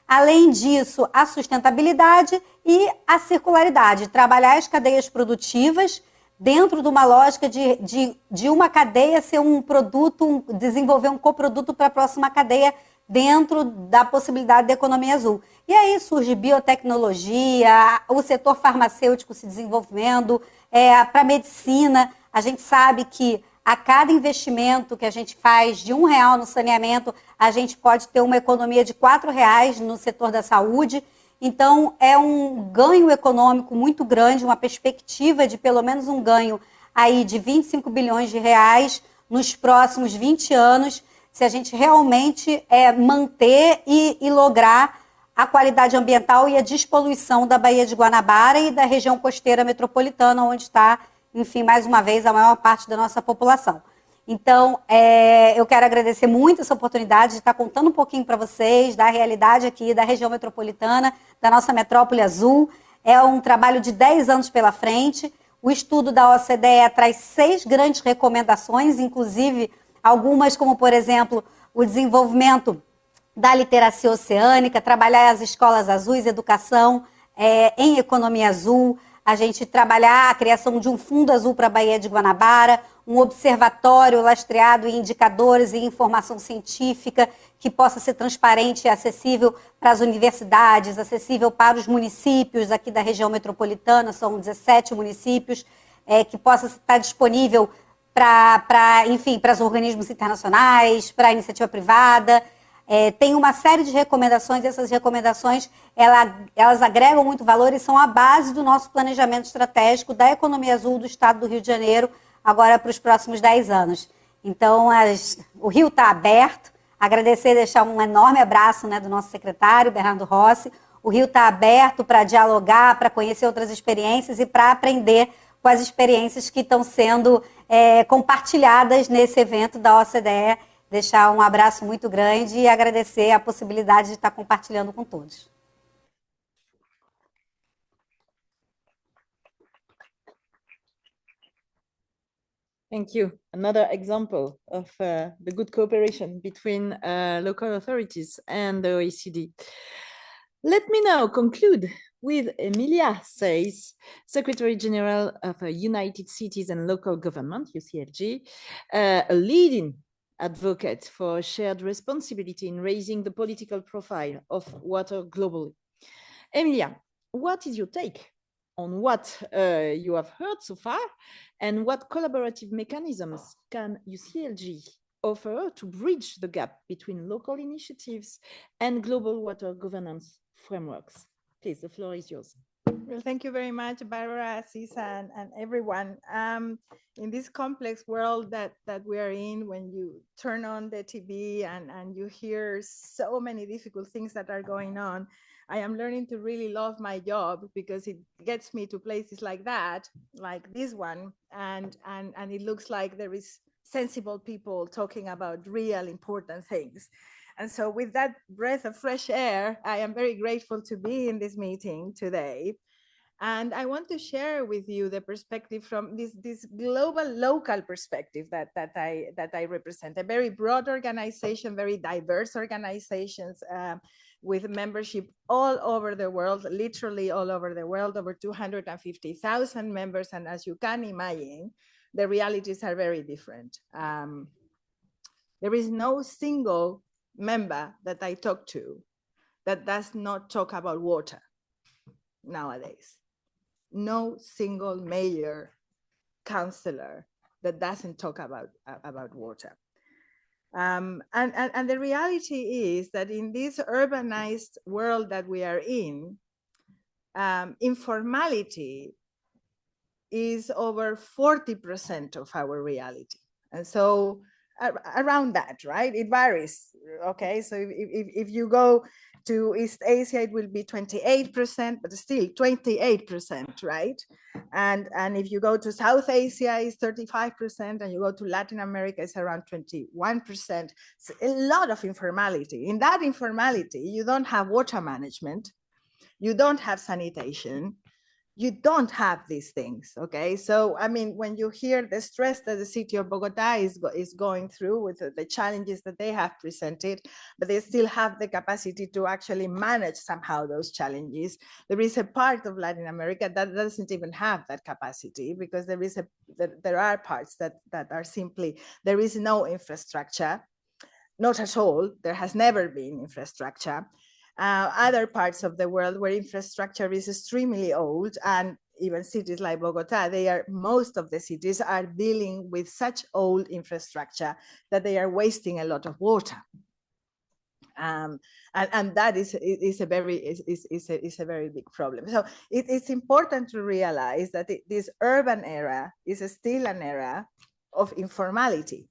Speaker 6: Além disso, a sustentabilidade e a circularidade, trabalhar as cadeias produtivas dentro de uma lógica de uma cadeia ser um produto, desenvolver um coproduto para a próxima cadeia dentro da possibilidade da economia azul. E aí surge biotecnologia, o setor farmacêutico se desenvolvendo, para a medicina. A gente sabe que a cada investimento que a gente faz de R$1 no saneamento, a gente pode ter uma economia de R$4 no setor da saúde. Então, é um ganho econômico muito grande, uma perspectiva de pelo menos um ganho aí de 25 bilhões de reais nos próximos 20 anos, se a gente realmente manter e lograr a qualidade ambiental e a despoluição da Baía de Guanabara e da região costeira metropolitana, onde está, enfim, mais uma vez, a maior parte da nossa população. Então, eu quero agradecer muito essa oportunidade de estar contando um pouquinho para vocês da realidade aqui da região metropolitana, da nossa metrópole azul. É um trabalho de 10 anos pela frente. O estudo da OCDE traz 6 grandes recomendações, inclusive algumas como, por exemplo, o desenvolvimento da literacia oceânica, trabalhar as escolas azuis, educação em economia azul, a gente trabalhar a criação de um fundo azul para a Baía de Guanabara, um observatório lastreado em indicadores e informação científica que possa ser transparente e acessível para as universidades, acessível para os municípios aqui da região metropolitana, são 17 municípios, que possa estar disponível para os organismos internacionais, para a iniciativa privada. Tem uma série de recomendações, e essas recomendações elas agregam muito valor e são a base do nosso planejamento estratégico da economia azul do Estado do Rio de Janeiro, agora para os próximos 10 anos. Então, o Rio está aberto. Agradecer e deixar um enorme abraço, né, do nosso secretário, Bernardo Rossi. O Rio está aberto para dialogar, para conhecer outras experiências e para aprender com as experiências que estão sendo compartilhadas nesse evento da OCDE. Deixar um abraço muito grande e agradecer a possibilidade de estar compartilhando com todos.
Speaker 1: Thank you. Another example of the good cooperation between local authorities and the OECD. Let me now conclude with Emilia Says, Secretary General of United Cities and Local Government, UCLG, a leading advocate for shared responsibility in raising the political profile of water globally. Emilia, what is your take on what you have heard so far, and what collaborative mechanisms can UCLG offer to bridge the gap between local initiatives and global water governance frameworks? Please, the floor is yours.
Speaker 7: Well, thank you very much, Barbara, Cisa, and everyone. In this complex world that we are in, when you turn on the TV and you hear so many difficult things that are going on, I am learning to really love my job because it gets me to places like that, like this one, and it looks like there is sensible people talking about real important things. And so with that breath of fresh air, I am very grateful to be in this meeting today. And I want to share with you the perspective from this global local perspective that I represent, a very broad organization, very diverse organizations with membership all over the world, literally all over the world, over 250,000 members. And as you can imagine, the realities are very different. There is no single member that I talk to that does not talk about water nowadays. No single mayor, councillor that doesn't talk about water. And the reality is that in this urbanized world that we are in, informality is over 40% of our reality. And so around that, right? It varies, okay? So if you go to East Asia, it will be 28%, but still 28%, right? And if you go to South Asia, it's 35%, and you go to Latin America, it's around 21%. It's a lot of informality. In that informality, you don't have water management, you don't have sanitation, you don't have these things, okay? So, I mean, when you hear the stress that the city of Bogota is going through with the challenges that they have presented, but they still have the capacity to actually manage somehow those challenges. There is a part of Latin America that doesn't even have that capacity, because there are parts that are simply, there is no infrastructure, not at all. There has never been infrastructure. Other parts of the world where infrastructure is extremely old, and even cities like Bogota, most of the cities are dealing with such old infrastructure that they are wasting a lot of water. And that is a very big problem. So it's important to realize that this urban era is still an era of informality,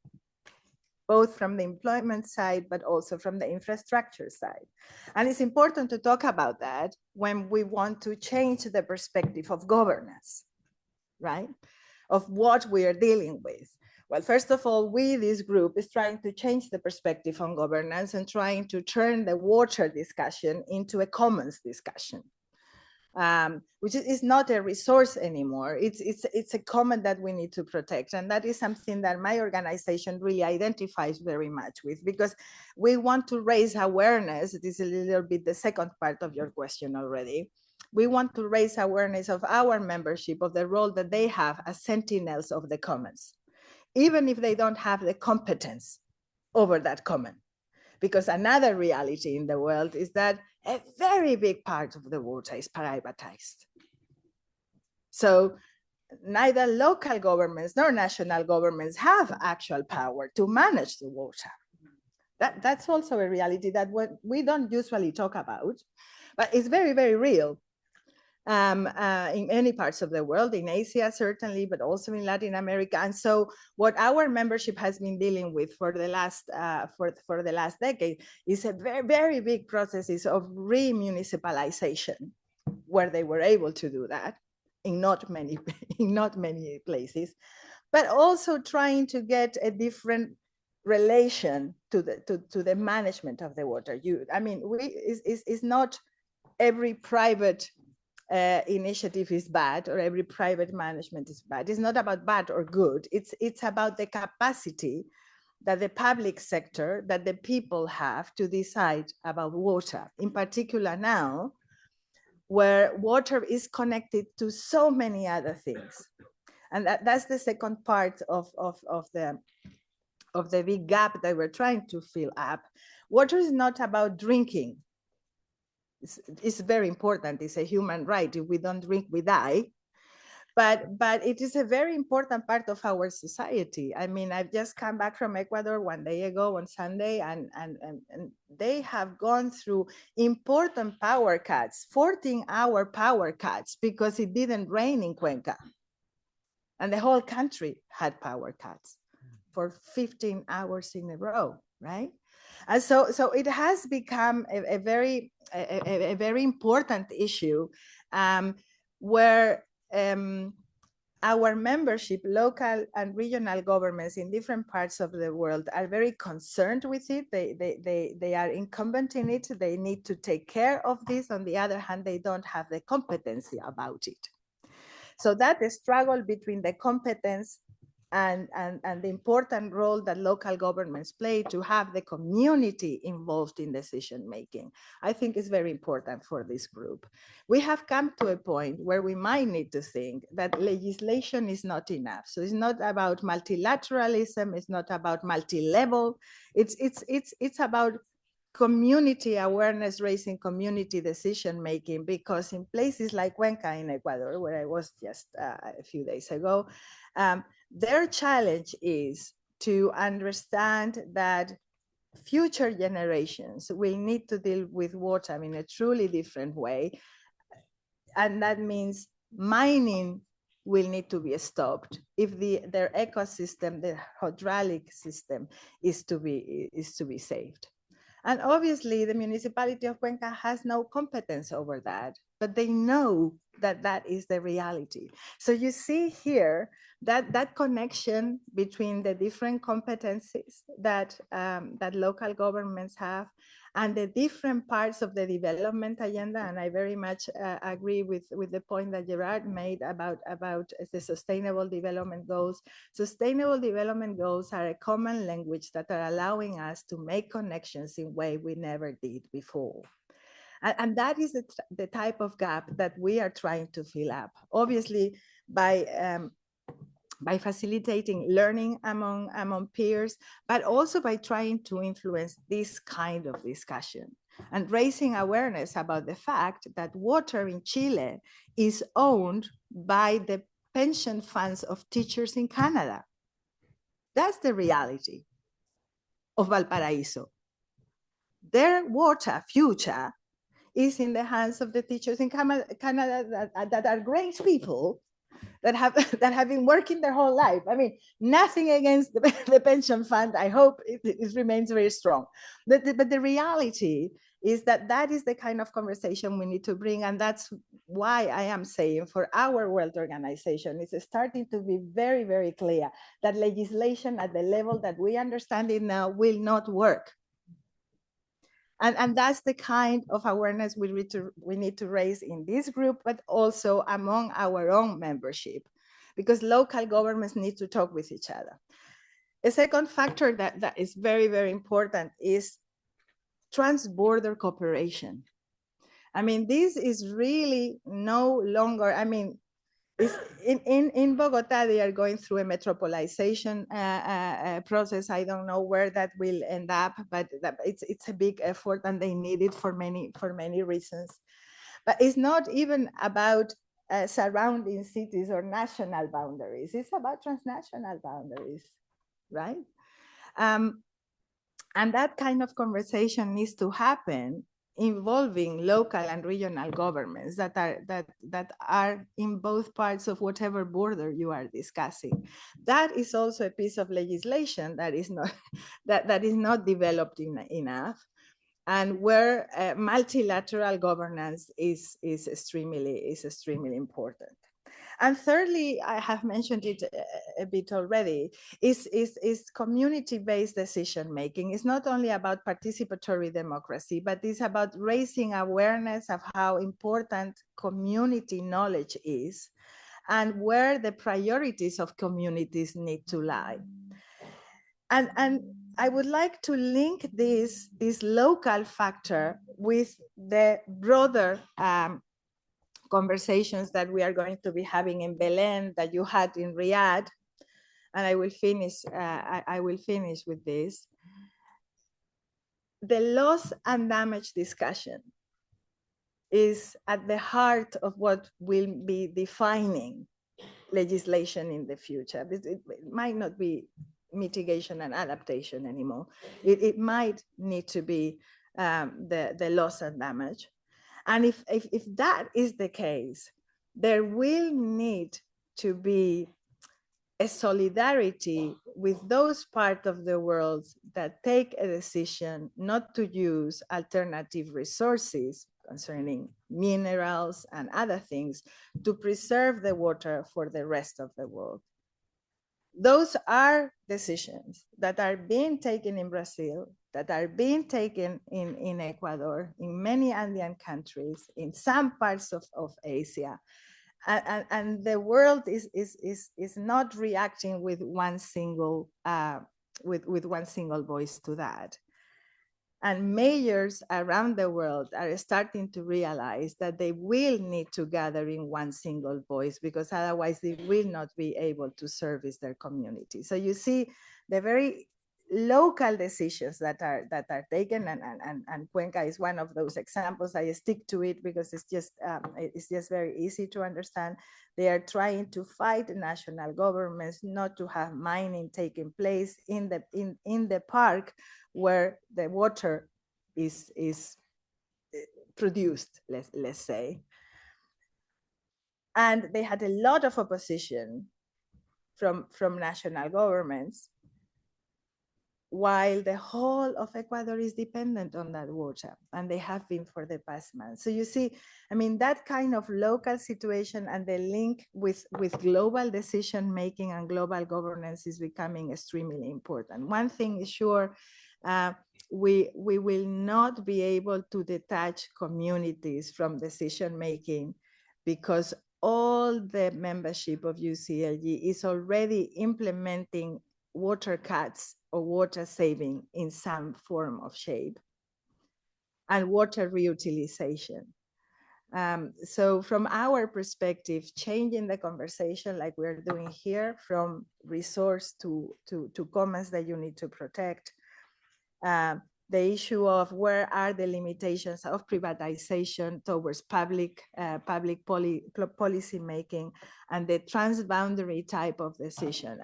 Speaker 7: both from the employment side, but also from the infrastructure side. And it's important to talk about that when we want to change the perspective of governance, right? Of what we are dealing with. Well, first of all, this group is trying to change the perspective on governance and trying to turn the water discussion into a commons discussion. Which is not a resource anymore. It's a common that we need to protect. And that is something that my organization really identifies very much with, because we want to raise awareness. It is a little bit the second part of your question already. We want to raise awareness of our membership, of the role that they have as sentinels of the commons, even if they don't have the competence over that common. Because another reality in the world is that a very big part of the water is privatized. So neither local governments nor national governments have actual power to manage the water. That's also a reality that what we don't usually talk about, but it's very, very real. In many parts of the world, in Asia certainly, but also in Latin America. And so what our membership has been dealing with for the last for the last decade is a very, very big processes of remunicipalization, where they were able to do that in not many places, but also trying to get a different relation to the management of the water. I mean, it's not every private initiative is bad, or every private management is bad. It's not about bad or good. It's about the capacity that the public sector, that the people have to decide about water. In particular now, where water is connected to so many other things. And that's the second part of the big gap that we're trying to fill up. Water is not about drinking. It's very important. It's a human right. If we don't drink, we die. But it is a very important part of our society. I mean, I've just come back from Ecuador 1 day ago on Sunday, and they have gone through important power cuts, 14-hour power cuts, because it didn't rain in Cuenca. And the whole country had power cuts for 15 hours in a row, right? And so it has become a very important issue, where our membership, local and regional governments in different parts of the world, are very concerned with it. They are incumbent in it. They need to take care of this. On the other hand, they don't have the competency about it. So that the struggle between the competence and the important role that local governments play to have the community involved in decision making, I think is very important for this group. We have come to a point where we might need to think that legislation is not enough. So it's not about multilateralism, it's not about multi-level, it's about community awareness raising, community decision making, because in places like Cuenca in Ecuador, where I was just a few days ago, their challenge is to understand that future generations will need to deal with water in a truly different way. And that means mining will need to be stopped if their ecosystem, the hydraulic system, is to be saved. And obviously the municipality of Cuenca has no competence over that, but they know that that is the reality. So you see here that connection between the different competencies that local governments have and the different parts of the development agenda. And I very much agree with the point that Gerard made about the sustainable development goals. Sustainable development goals are a common language that are allowing us to make connections in a way we never did before. And that is the type of gap that we are trying to fill up, obviously by facilitating learning among peers, but also by trying to influence this kind of discussion and raising awareness about the fact that water in Chile is owned by the pension funds of teachers in Canada. That's the reality of Valparaiso. Their water future is in the hands of the teachers in Canada that are great people that have been working their whole life. I mean, nothing against the pension fund. I hope it remains very strong. But the reality is that is the kind of conversation we need to bring. And that's why I am saying for our World Organization, it's starting to be very, very clear that legislation at the level that we understand it now will not work. And that's the kind of awareness we need to raise in this group, but also among our own membership, because local governments need to talk with each other. A second factor that is very, very important is trans-border cooperation. I mean, this is really no longer, I mean, in Bogota, they are going through a metropolization process. I don't know where that will end up, but it's a big effort and they need it for many reasons. But it's not even about surrounding cities or national boundaries. It's about transnational boundaries, right? And that kind of conversation needs to happen involving local and regional governments that are in both parts of whatever border you are discussing. That is also a piece of legislation that is not that is not developed enough, and where multilateral governance is extremely important. And thirdly, I have mentioned it a bit already, is community-based decision-making. It's not only about participatory democracy, but it's about raising awareness of how important community knowledge is and where the priorities of communities need to lie. And I would like to link this local factor with the broader conversations that we are going to be having in Belém, that you had in Riyadh, and I will finish. I will finish with this. The loss and damage discussion is at the heart of what will be defining legislation in the future. It might not be mitigation and adaptation anymore. It might need to be the loss and damage. And if that is the case, there will need to be a solidarity with those parts of the world that take a decision not to use alternative resources concerning minerals and other things to preserve the water for the rest of the world. Those are decisions that are being taken in Brazil, that are being taken in Ecuador, in many Andean countries, in some parts of Asia. And the world is not reacting with one single voice to that. And mayors around the world are starting to realize that they will need to gather in one single voice, because otherwise they will not be able to service their community. So you see the very local decisions that are taken, and Cuenca is one of those examples. I stick to it because it's just very easy to understand. They are trying to fight national governments not to have mining taking place in the park where the water is produced, let's say. And they had a lot of opposition from national governments, while the whole of Ecuador is dependent on that water, and they have been for the past month. So you see, I mean, that kind of local situation and the link with global decision-making and global governance is becoming extremely important. One thing is sure, we will not be able to detach communities from decision-making, because all the membership of UCLG is already implementing water cuts or water saving in some form of shape, and water reutilization. So from our perspective, changing the conversation like we're doing here, from resource to commons that you need to protect, the issue of where are the limitations of privatization towards public policy making, and the transboundary type of decision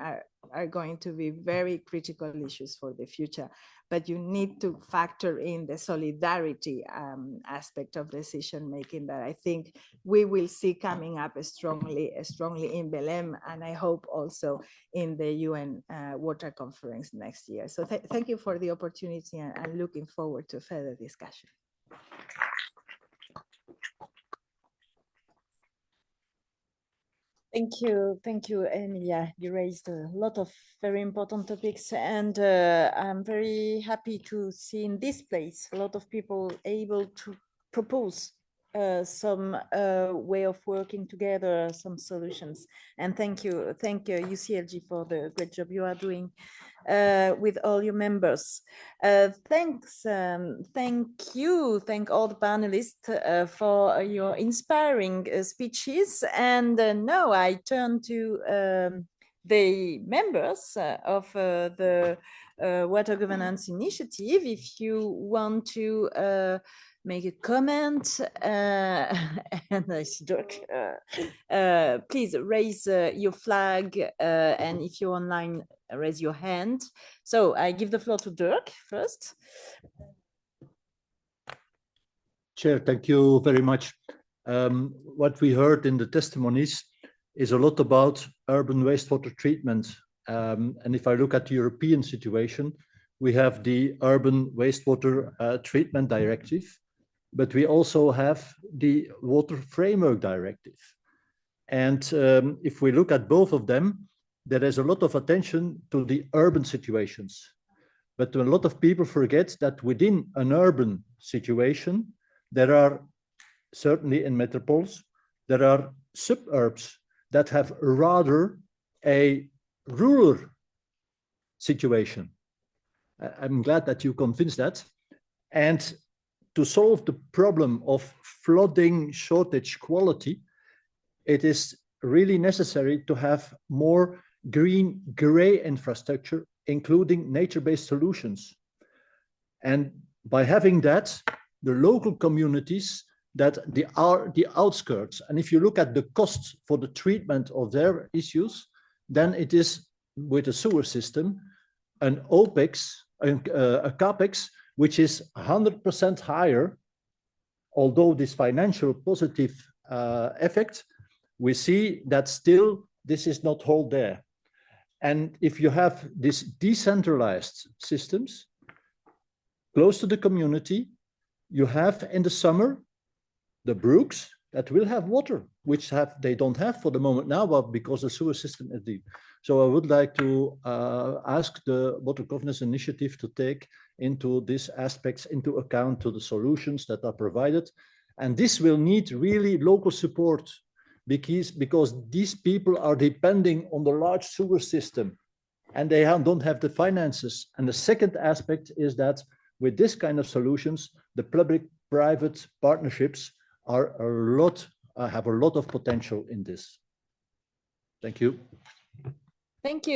Speaker 7: are going to be very critical issues for the future. But you need to factor in the solidarity aspect of decision making that I think we will see coming up strongly in Belém, and I hope also in the UN Water Conference next year. So thank you for the opportunity, and I'm looking forward to further discussion.
Speaker 1: Thank you, Emilia. You raised a lot of very important topics, and I'm very happy to see in this place a lot of people able to propose some way of working together, some solutions. And thank you UCLG for the great job you are doing with all your members. Thank all the panelists for your inspiring speeches. And now I turn to the members of the Water Governance Initiative. If you want to make a comment? And I see Dirk. Please raise your flag, and if you're online, raise your hand. So I give the floor to Dirk first.
Speaker 8: Chair, thank you very much. What we heard in the testimonies is a lot about urban wastewater treatment. And if I look at the European situation, we have the Urban Wastewater Treatment Directive, but we also have the Water Framework Directive. And if we look at both of them, there is a lot of attention to the urban situations. But a lot of people forget that within an urban situation, there are, certainly in metropoles, there are suburbs that have rather a rural situation. I'm glad that you convinced that. And to solve the problem of flooding shortage quality, it is really necessary to have more green gray infrastructure, including nature-based solutions. And by having that, the local communities that are the outskirts, and if you look at the costs for the treatment of their issues, then it is with a sewer system, an OPEX, a CAPEX, which is 100% higher, although this financial positive effect, we see that still this is not whole there. And if you have these decentralized systems close to the community, you have in the summer the brooks that will have water, which they don't have for the moment now, but because the sewer system is deep. So I would like to ask the Water Governance Initiative to take into these aspects into account to the solutions that are provided. And this will need really local support because these people are depending on the large sewer system and they don't have the finances. And the second aspect is that with this kind of solutions, the public-private partnerships are have a lot of potential in this. Thank you.
Speaker 1: Thank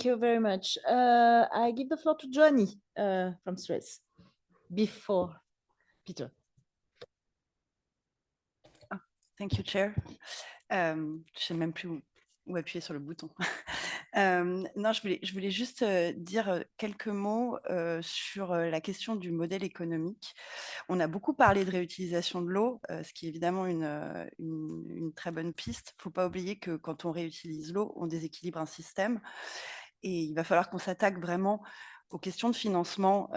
Speaker 1: you very much. I give the floor to Johnny from Suez before Peter.
Speaker 9: Oh, thank you, Chair. Je sais même plus où appuyer sur le bouton. Non, je voulais juste dire quelques mots sur la question du modèle économique. On a beaucoup parlé de réutilisation de l'eau, ce qui est évidemment une très bonne piste. Il ne faut pas oublier que quand on réutilise l'eau, on déséquilibre un système et il va falloir qu'on s'attaque vraiment aux questions de financement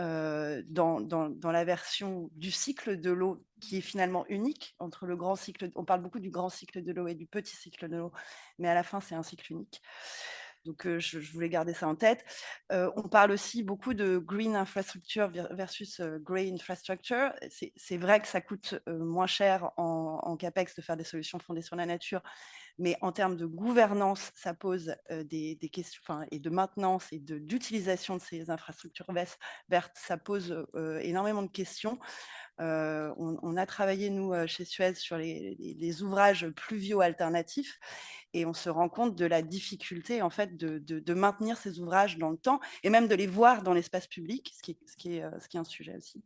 Speaker 9: dans la version du cycle de l'eau qui est finalement unique entre le grand cycle. On parle beaucoup du grand cycle de l'eau et du petit cycle de l'eau, mais à la fin, c'est un cycle unique. Donc, je voulais garder ça en tête. On parle aussi beaucoup de green infrastructure versus grey infrastructure. C'est vrai que ça coûte moins cher en CAPEX de faire des solutions fondées sur la nature, mais en termes de gouvernance, ça pose des questions, et de maintenance et d'utilisation de ces infrastructures vertes, ça pose énormément de questions. On a travaillé, nous, chez Suez, sur les ouvrages pluviaux alternatifs et on se rend compte de la difficulté, en fait, de maintenir ces ouvrages dans le temps et même de les voir dans l'espace public, ce qui est un sujet aussi.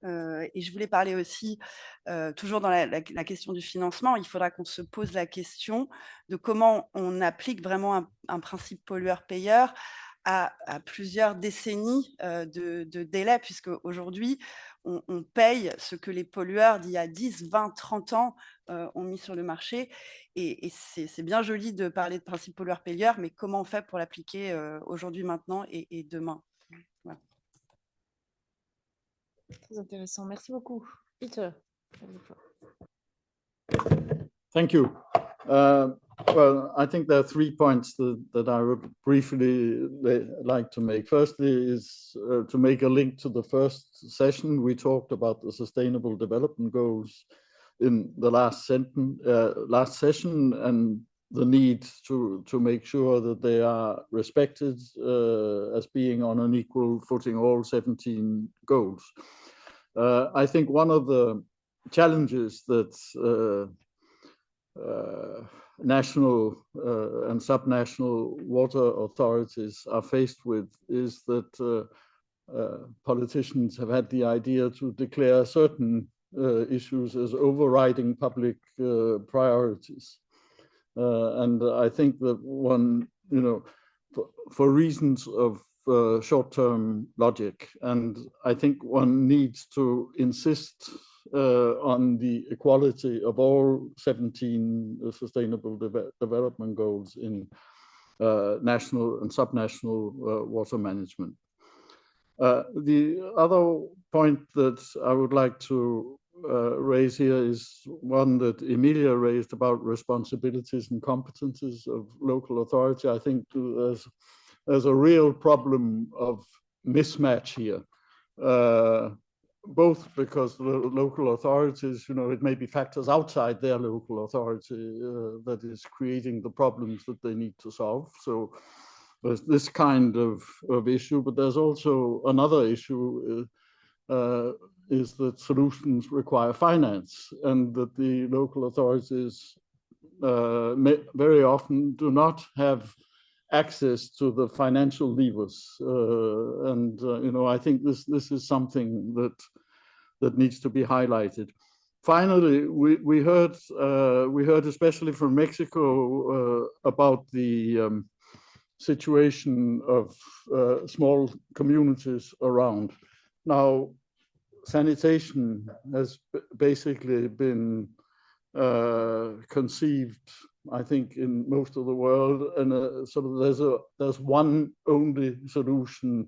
Speaker 9: Et je voulais parler aussi, toujours dans la question du financement, il faudra qu'on se pose la question de comment on applique vraiment un principe pollueur-payeur à plusieurs décennies de délai, puisque aujourd'hui, on paye ce que les pollueurs d'il y a 10, 20, 30 ans ont mis sur le marché. Et c'est bien joli de parler de principe pollueur-payeur, mais comment on fait pour l'appliquer aujourd'hui, maintenant et demain? Voilà.
Speaker 1: Très intéressant. Merci beaucoup. Peter.
Speaker 10: Thank you. Well, I think there are 3 points that I would briefly like to make. Firstly is to make a link to the first session. We talked about the Sustainable Development Goals in the last session and the need to make sure that they are respected as being on an equal footing, all 17 goals. I think one of the challenges that national and subnational water authorities are faced with is that politicians have had the idea to declare certain issues as overriding public priorities. And I think that one, for reasons of short-term logic, and I think one needs to insist on the equality of all 17 sustainable development goals in national and subnational water management. The other point that I would like to raise here is one that Emilia raised about responsibilities and competences of local authority. I think there's a real problem of mismatch here, both because the local authorities, it may be factors outside their local authority that is creating the problems that they need to solve. So there's this kind of issue, but there's also another issue is that solutions require finance, and that the local authorities very often do not have access to the financial levers. I think this is something that needs to be highlighted. Finally, we heard especially from Mexico about the situation of small communities around. Now, sanitation has basically been conceived, I think, in most of the world, and sort of there's one only solution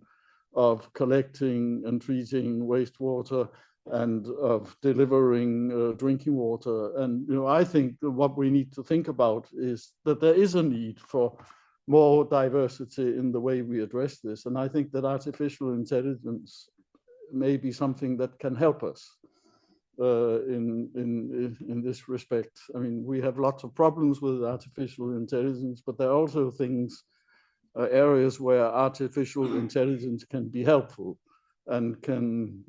Speaker 10: of collecting and treating wastewater and of delivering drinking water. And I think what we need to think about is that there is a need for more diversity in the way we address this. And I think that artificial intelligence may be something that can help us in this respect. I mean, we have lots of problems with artificial intelligence, but there are also areas where artificial intelligence can be helpful and can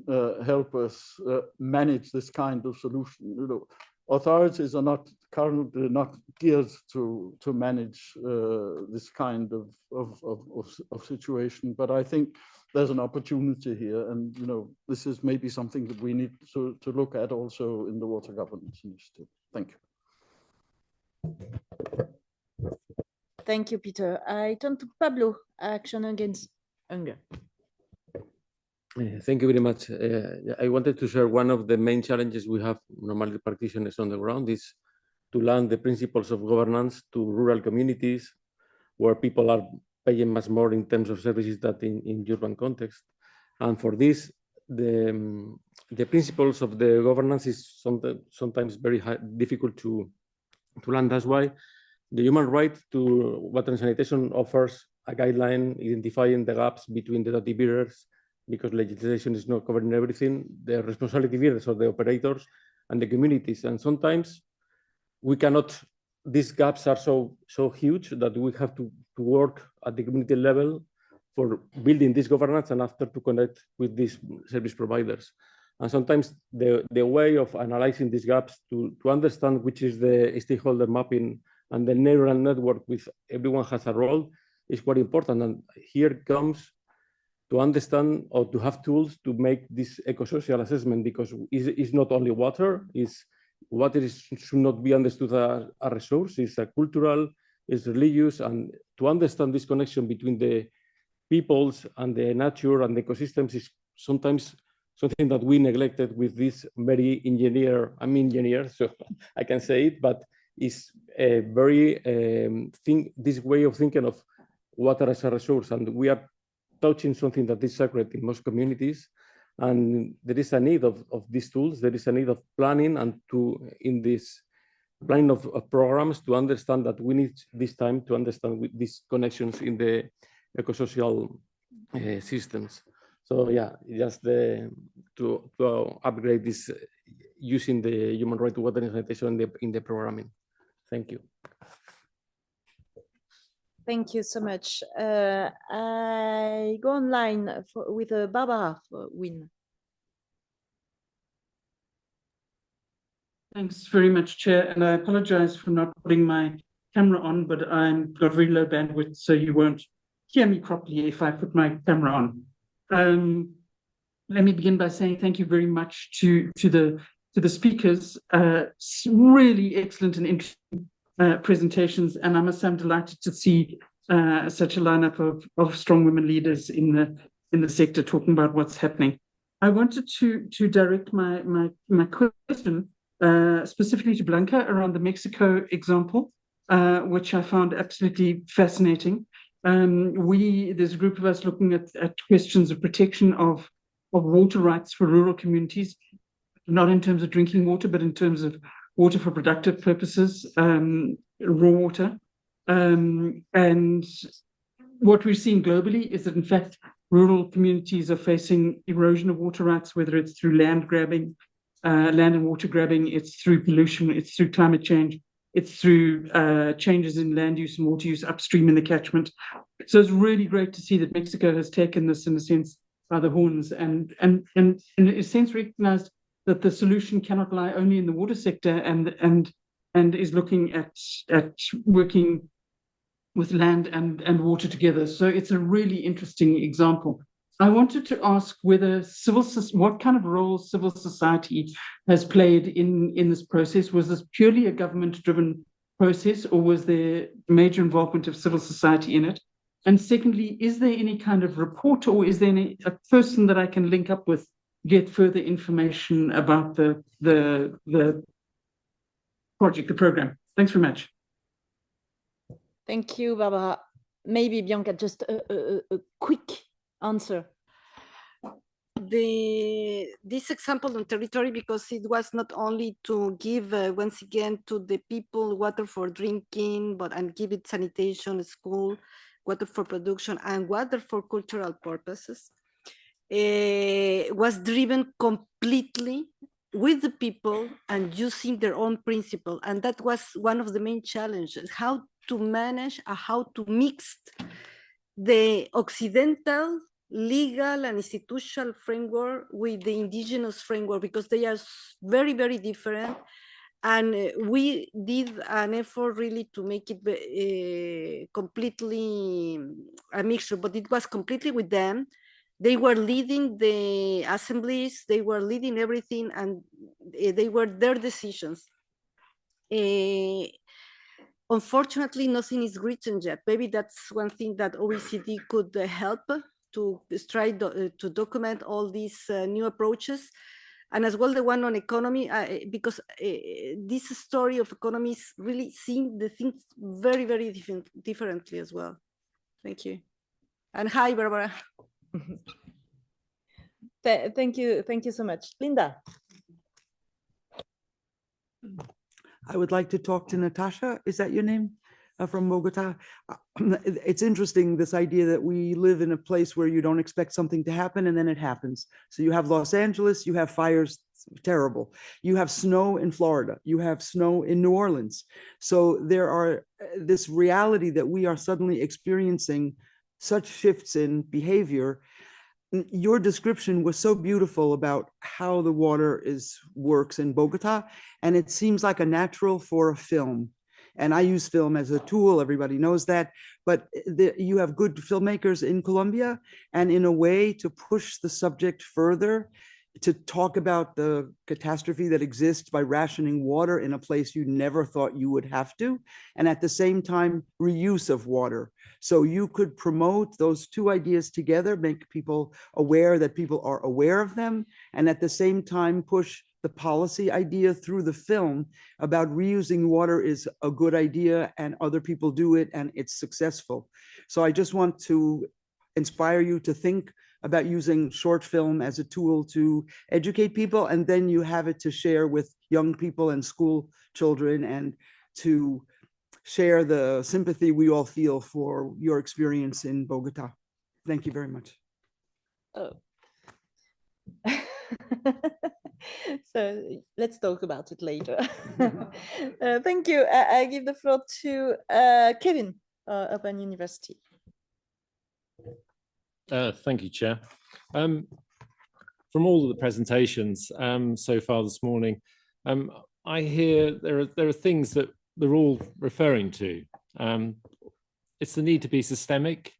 Speaker 10: help us manage this kind of solution. Authorities are currently not geared to manage this kind of situation, but I think there's an opportunity here, and this is maybe something that we need to look at also in the Water Governance Initiative. Thank you.
Speaker 1: Thank you, Peter. I turn to Pablo, Action Against Hunger.
Speaker 11: Thank you very much. I wanted to share one of the main challenges we have normally practitioners on the ground is to land the principles of governance to rural communities where people are paying much more in terms of services than in urban context. And for this, the principles of the governance is sometimes very difficult to land. That's why the human right to water and sanitation offers a guideline identifying the gaps between the data bearers, because legislation is not covering everything, the responsibility bearers or the operators and the communities. And sometimes we cannot, these gaps are so huge that we have to work at the community level for building this governance and after to connect with these service providers. And sometimes the way of analyzing these gaps to understand which is the stakeholder mapping and the neural network with everyone has a role is quite important. And here comes to understand or to have tools to make this eco-social assessment, because it's not only water, water should not be understood as a resource, it's a cultural, it's religious, and to understand this connection between the peoples and the nature and the ecosystems is sometimes something that we neglected with this very I'm engineer, so I can say it, but it's a very this way of thinking of water as a resource, and we are touching something that is sacred in most communities, and there is a need of these tools. There is a need of planning and in this planning of programs to understand that we need this time to understand these connections in the eco-social systems. So yeah, just to upgrade this using the human right to water and sanitation in the programming. Thank you.
Speaker 1: Thank you so much. I go online with Barbara for Win.
Speaker 12: Thanks very much, Chair. And I apologize for not putting my camera on, but I've got very low bandwidth, so you won't hear me properly if I put my camera on. Let me begin by saying thank you very much to the speakers. Really excellent and interesting presentations, and I must say I'm delighted to see such a lineup of strong women leaders in the sector talking about what's happening. I wanted to direct my question specifically to Blanca around the Mexico example, which I found absolutely fascinating. There's a group of us looking at questions of protection of water rights for rural communities, not in terms of drinking water, but in terms of water for productive purposes, raw water. And what we're seeing globally is that, in fact, rural communities are facing erosion of water rights, whether it's through land grabbing, land and water grabbing, it's through pollution, it's through climate change, it's through changes in land use and water use upstream in the catchment. So it's really great to see that Mexico has taken this, in a sense, by the horns and in a sense recognized that the solution cannot lie only in the water sector and is looking at working with land and water together. So it's a really interesting example. I wanted to ask whether what kind of role civil society has played in this process. Was this purely a government-driven process, or was there major involvement of civil society in it? And secondly, is there any kind of report, or is there a person that I can link up with, get further information about the project, the program? Thanks very much.
Speaker 1: Thank you, Barbara. Maybe Bianca, just a quick answer.
Speaker 2: This example on territory, because it was not only to give once again to the people water for drinking, and give it sanitation, school, water for production, and water for cultural purposes, was driven completely with the people and using their own principle. And that was one of the main challenges, how to manage, how to mix the Occidental legal and institutional framework with the indigenous framework, because they are very, very different. And we did an effort really to make it completely a mixture, but it was completely with them. They were leading the assemblies, they were leading everything, and they were their decisions. Unfortunately, nothing is written yet. Maybe that's one thing that OECD could help to try to document all these new approaches. And as well, the one on economy, because this story of economy is really seeing the things very, very differently as well. Thank you. And hi, Barbara.
Speaker 1: Thank you so much. Linda.
Speaker 13: I would like to talk to Natasha. Is that your name? From Bogota. It's interesting, this idea that we live in a place where you don't expect something to happen and then it happens. So you have Los Angeles, you have fires, terrible. You have snow in Florida, you have snow in New Orleans. So there are this reality that we are suddenly experiencing such shifts in behavior. Your description was so beautiful about how the water works in Bogota, and it seems like a natural for a film. And I use film as a tool, everybody knows that, but you have good filmmakers in Colombia, and in a way to push the subject further, to talk about the catastrophe that exists by rationing water in a place you never thought you would have to, and at the same time, reuse of water. So you could promote those two ideas together, make people aware that people are aware of them, and at the same time push the policy idea through the film about reusing water is a good idea and other people do it and it's successful. So I just want to inspire you to think about using short film as a tool to educate people, and then you have it to share with young people and school children, and to share the sympathy we all feel for your experience in Bogota. Thank you very much.
Speaker 1: Oh. So let's talk about it later. Thank you. I give the floor to Kevin, Open University.
Speaker 14: Thank you, Chair. From all of the presentations so far this morning, I hear there are things that they're all referring to. It's the need to be systemic,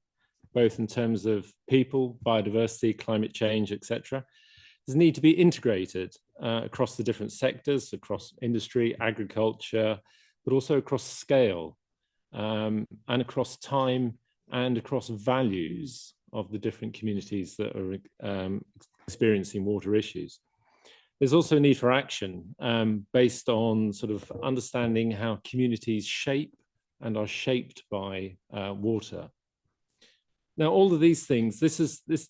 Speaker 14: both in terms of people, biodiversity, climate change, etc. There's a need to be integrated across the different sectors, across industry, agriculture, but also across scale and across time and across values of the different communities that are experiencing water issues. There's also a need for action based on sort of understanding how communities shape and are shaped by water. Now, all of these things,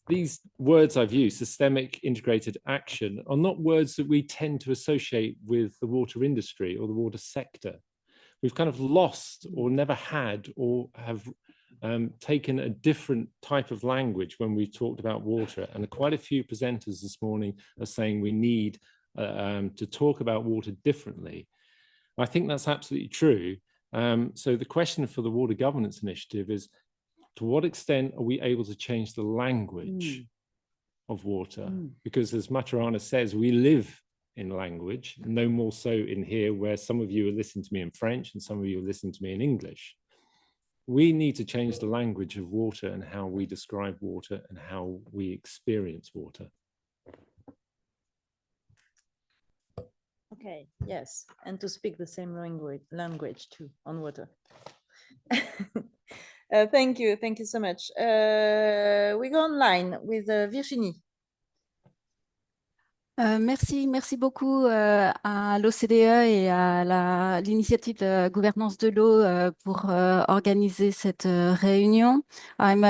Speaker 14: these words I've used, systemic, integrated action, are not words that we tend to associate with the water industry or the water sector. We've kind of lost or never had or have taken a different type of language when we talked about water. And quite a few presenters this morning are saying we need to talk about water differently. I think that's absolutely true. So the question for the Water Governance Initiative is, to what extent are we able to change the language of water? Because as Maturana says, we live in language, no more so in here where some of you are listening to me in French and some of you are listening to me in English. We need to change the language of water and how we describe water and how we experience water.
Speaker 1: Okay, yes, and to speak the same language too on water. Thank you so much. We go online with Virginie.
Speaker 15: Merci beaucoup à l'OCDE et à l'initiative de gouvernance de l'eau pour organiser cette réunion. I'm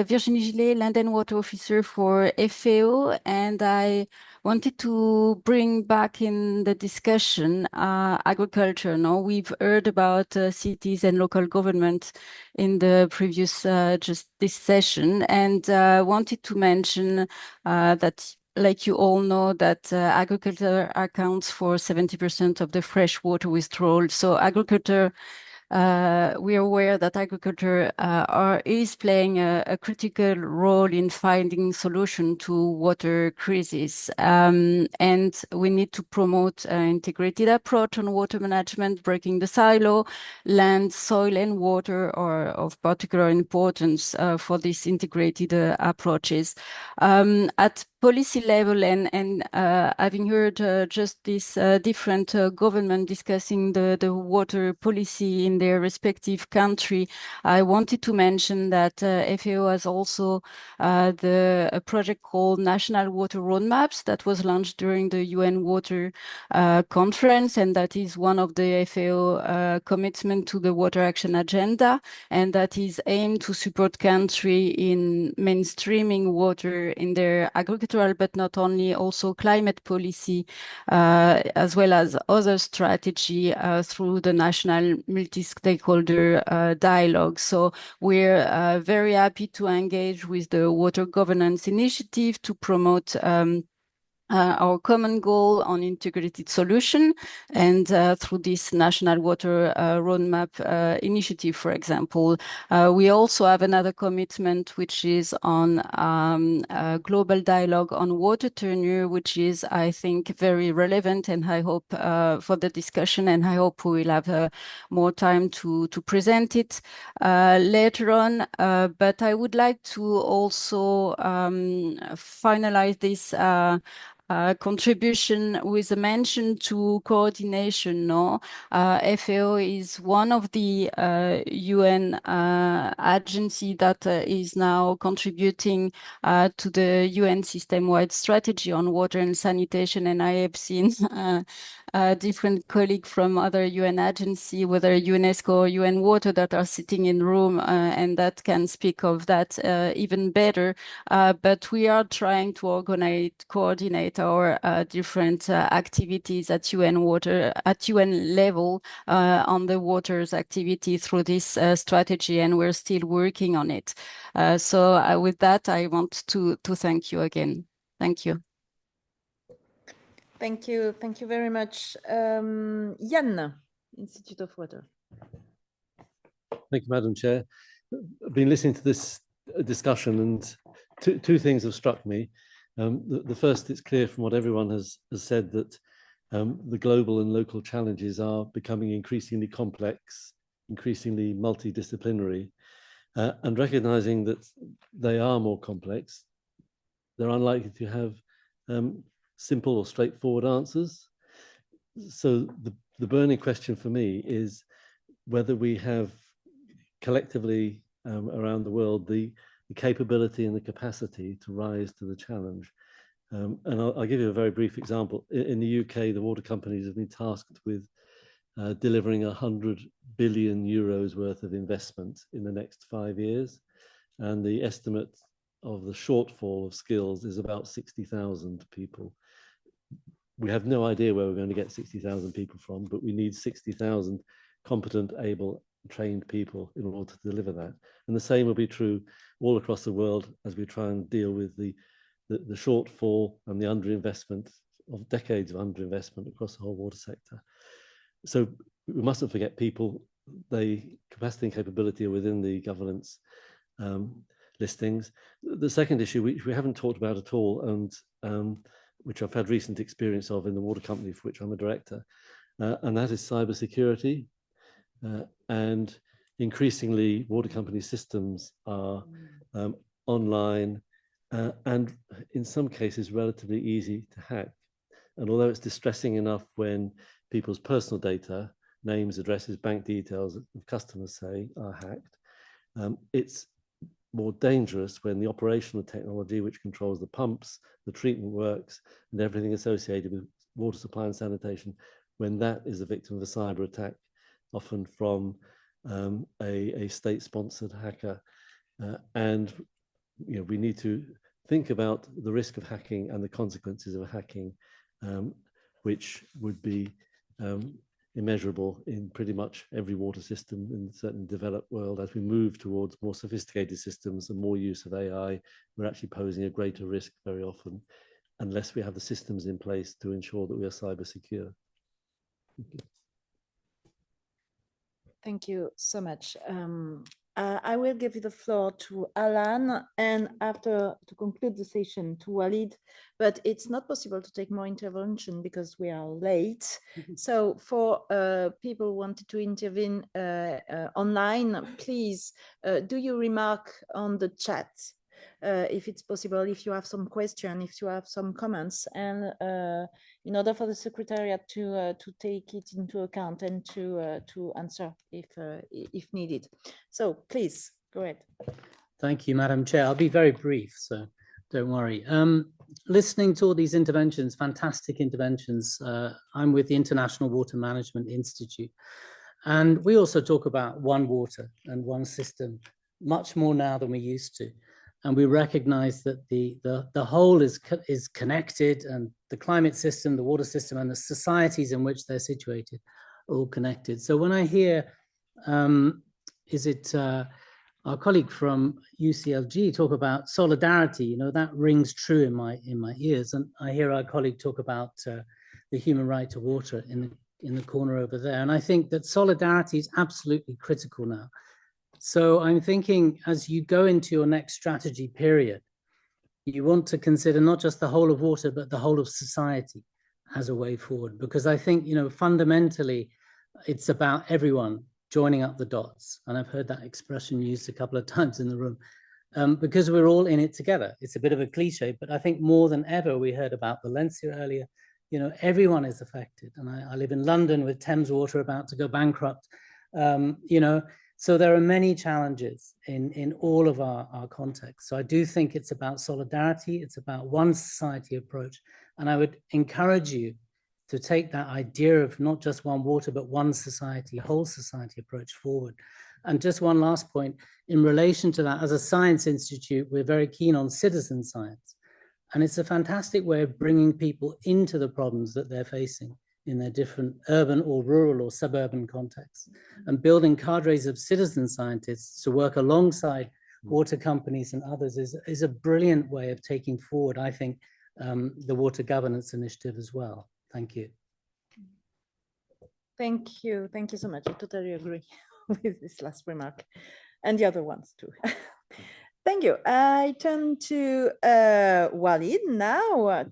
Speaker 15: Virginie Gillet, Land and Water Officer for FAO, and I wanted to bring back in the discussion agriculture. No, we've heard about cities and local government in the previous just this session, and wanted to mention that, like you all know, that agriculture accounts for 70% of the fresh water withdrawal. So agriculture, we are aware that agriculture is playing a critical role in finding solution to water crisis. And we need to promote an integrated approach on water management, breaking the silo. Land, soil, and water are of particular importance for these integrated approaches. At policy level, and having heard just this different government discussing the water policy in their respective country, I wanted to mention that FAO has also a project called National Water Roadmaps that was launched during the UN Water Conference, and that is one of the FAO commitment to the Water Action Agenda, and that is aimed to support country in mainstreaming water in their agricultural, but not only, also climate policy, as well as other strategy through the national multi-stakeholder dialogue. So we're very happy to engage with the Water Governance Initiative to promote our common goal on integrated solution, and through this National Water Roadmap initiative, for example. We also have another commitment, which is on a global dialogue on water tenure, which is, I think, very relevant, and I hope for the discussion, and I hope we will have more time to present it later on. But I would like to also finalize this contribution with a mention to coordination. No, FAO is one of the UN agency that is now contributing to the UN system-wide strategy on water and sanitation, and I have seen different colleagues from other UN agency, whether UNESCO or UN Water, that are sitting in room and that can speak of that even better. But we are trying to coordinate our different activities at UN Water, at UN level, on the waters activity through this strategy, and we're still working on it. So with that, I want to thank you again. Thank you.
Speaker 1: Thank you very much. Yann, Institute of Water.
Speaker 16: Thank you, Madam Chair. I've been listening to this discussion, and two things have struck me. The first, it's clear from what everyone has said that the global and local challenges are becoming increasingly complex, increasingly multidisciplinary, and recognizing that they are more complex, they're unlikely to have simple or straightforward answers. So the burning question for me is whether we have collectively around the world the capability and the capacity to rise to the challenge. And I'll give you a very brief example. In the UK, the water companies have been tasked with delivering 100 billion euros worth of investment in the next 5 years. And the estimate of the shortfall of skills is about 60,000 people. We have no idea where we're going to get 60,000 people from, but we need 60,000 competent, able, trained people in order to deliver that. And the same will be true all across the world as we try and deal with the shortfall and the underinvestment of decades of underinvestment across the whole water sector. So we mustn't forget people. The capacity and capability are within the governance listings. The second issue, which we haven't talked about at all, and which I've had recent experience of in the water company for which I'm a director, and that is cybersecurity. And increasingly, water company systems are online and in some cases relatively easy to hack. And although it's distressing enough when people's personal data, names, addresses, bank details of customers say are hacked, it's more dangerous when the operational technology which controls the pumps, the treatment works, and everything associated with water supply and sanitation, when that is the victim of a cyber attack, often from a state-sponsored hacker. And we need to think about the risk of hacking and the consequences of hacking, which would be immeasurable in pretty much every water system in a certain developed world. As we move towards more sophisticated systems and more use of AI, we're actually posing a greater risk very often, unless we have the systems in place to ensure that we are cyber secure. Thank you.
Speaker 1: Thank you so much. I will give you the floor to Alan, and after, to conclude the session, to Walid, but it's not possible to take more intervention because we are late. So for people who wanted to intervene online, please do your remark on the chat. If it's possible, if you have some question, if you have some comments, and in order for the Secretariat to take it into account and to answer if needed. So please, go ahead.
Speaker 17: Thank you, Madam Chair. I'll be very brief, so don't worry. Listening to all these interventions, fantastic interventions, I'm with the International Water Management Institute, and we also talk about one water and one system, much more now than we used to. And we recognize that the whole is connected, and the climate system, the water system, and the societies in which they're situated are all connected. So when I hear, our colleague from UCLG talk about solidarity, that rings true in my ears. And I hear our colleague talk about the human right to water in the corner over there. And I think that solidarity is absolutely critical now. So I'm thinking, as you go into your next strategy period, you want to consider not just the whole of water, but the whole of society as a way forward. Because I think, fundamentally, it's about everyone joining up the dots. And I've heard that expression used a couple of times in the room, because we're all in it together. It's a bit of a cliche, but I think more than ever, we heard about Valencia earlier, everyone is affected. And I live in London with Thames Water about to go bankrupt, So there are many challenges in all of our contexts. So I do think it's about solidarity. It's about one society approach. And I would encourage you to take that idea of not just one water, but one society, whole society approach forward. And just one last point, in relation to that, as a science institute, we're very keen on citizen science. And it's a fantastic way of bringing people into the problems that they're facing in their different urban or rural or suburban contexts, and building cadres of citizen scientists to work alongside water companies and others is a brilliant way of taking forward, I think, the Water Governance Initiative as well. Thank you.
Speaker 1: Thank you so much. I totally agree with this last remark, and the other ones too. Thank you. I turn to Walid now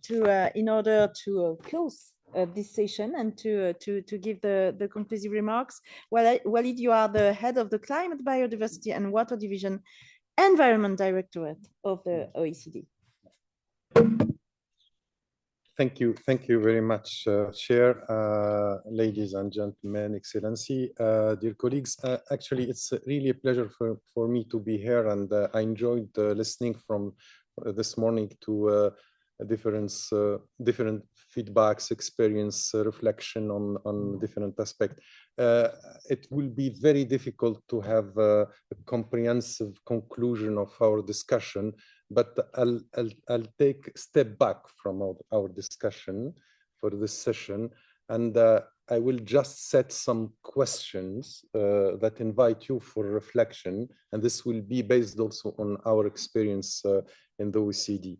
Speaker 1: in order to close this session and to give the conclusive remarks. Walid, you are the head of the Climate, Biodiversity and Water Division, Environment Directorate of the OECD.
Speaker 18: Thank you very much, Chair, ladies and gentlemen, Excellency, dear colleagues. Actually, it's really a pleasure for me to be here, and I enjoyed listening from this morning to different feedbacks, experience, reflection on different aspects. It will be very difficult to have a comprehensive conclusion of our discussion, but I'll take a step back from our discussion for this session, and I will just set some questions that invite you for reflection, and this will be based also on our experience in the OECD.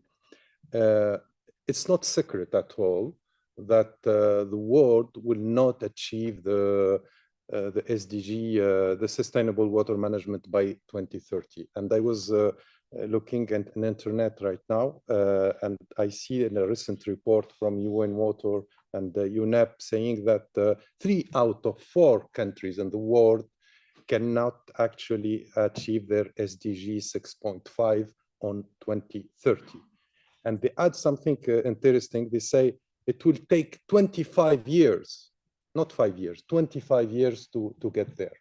Speaker 18: It's not secret at all that the world will not achieve the SDG, the Sustainable Water Management, by 2030. And I was looking at the internet right now, and I see in a recent report from UN Water and UNEP saying that 3 out of 4 countries in the world cannot actually achieve their SDG 6.5 on 2030. And they add something interesting. They say it will take 25 years, not 5 years, 25 years to get there.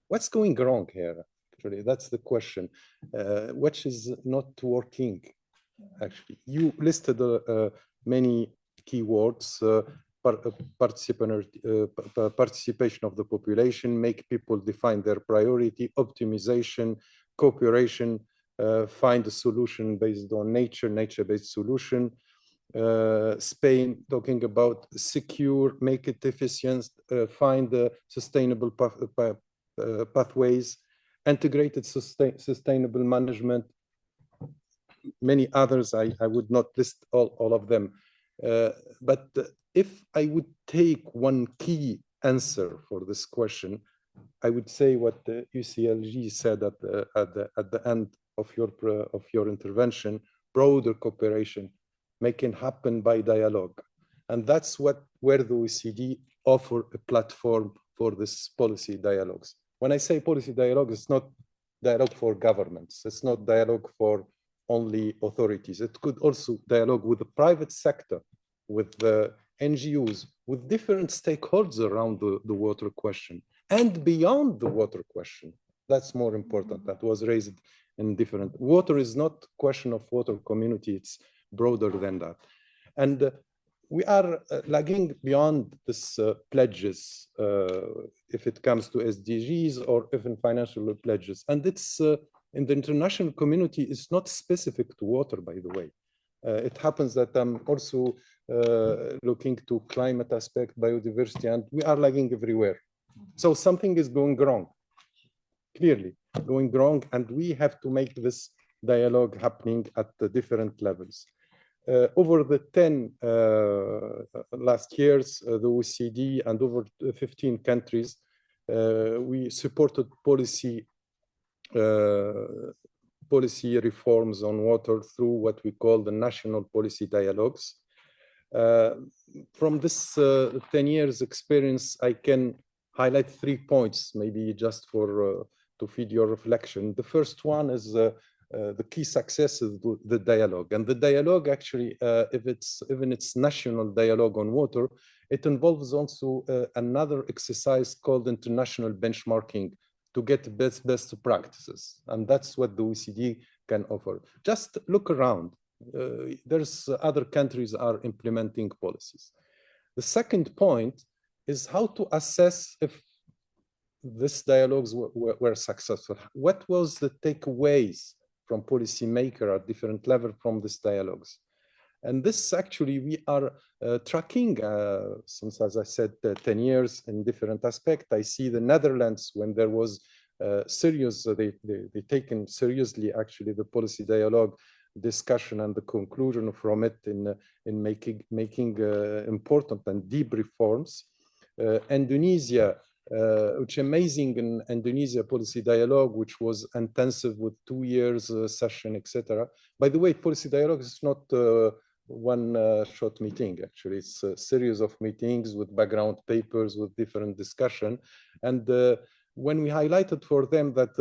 Speaker 18: What's going wrong here? Actually, that's the question. Which is not working, actually. You listed many keywords, participation of the population, make people define their priority, optimization, cooperation, find a solution based on nature-based solution. Spain talking about secure, make it efficient, find sustainable pathways, integrated sustainable management, many others. I would not list all of them. But if I would take one key answer for this question, I would say what the UCLG said at the end of your intervention: broader cooperation, making happen by dialogue. And that's where the OECD offer a platform for this policy dialogues. When I say policy dialogue, it's not dialogue for governments. It's not dialogue for only authorities. It could also dialogue with the private sector, with the NGOs, with different stakeholders around the water question and beyond the water question. That's more important. That was raised in different. Water is not a question of water community. It's broader than that. And we are lagging beyond this pledges if it comes to SDGs or even financial pledges. And it's in the international community, it's not specific to water, by the way. It happens that I'm also looking to climate aspect, biodiversity, and we are lagging everywhere. So something is going wrong, clearly going wrong, and we have to make this dialogue happening at the different levels. Over the 10 last years, the OECD and over 15 countries, we supported policy reforms on water through what we call the national policy dialogues. From this 10 years experience, I can highlight 3 points, maybe just for to feed your reflection. The first one is the key success is the dialogue. And the dialogue actually, even it's national dialogue on water, it involves also another exercise called international benchmarking to get best practices. And that's what the OECD can offer. Just look around. There's other countries are implementing policies. The second point is how to assess if these dialogues were successful. What was the takeaways from policymakers at different levels from these dialogues? And this actually, we are tracking since, as I said, 10 years in different aspects. I see the Netherlands, when there was serious, they taken seriously actually the policy dialogue discussion and the conclusion from it in making important and deep reforms. Indonesia, which amazing in Indonesia policy dialogue, which was intensive with 2 years session, etc. By the way, policy dialogue is not one short meeting. Actually, it's a series of meetings with background papers, with different discussion. And when we highlighted for them that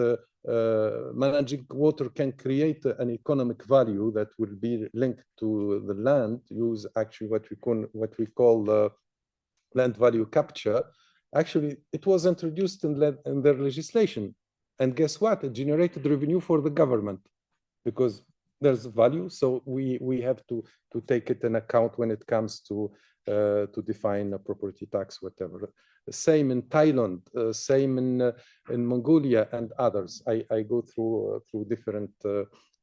Speaker 18: managing water can create an economic value that will be linked to the land use, actually what we call land value capture. Actually, it was introduced in their legislation. And guess what? It generated revenue for the government because there's value. So we have to take it in account when it comes to define a property tax, whatever. Same in Thailand, same in Mongolia and others. I go through different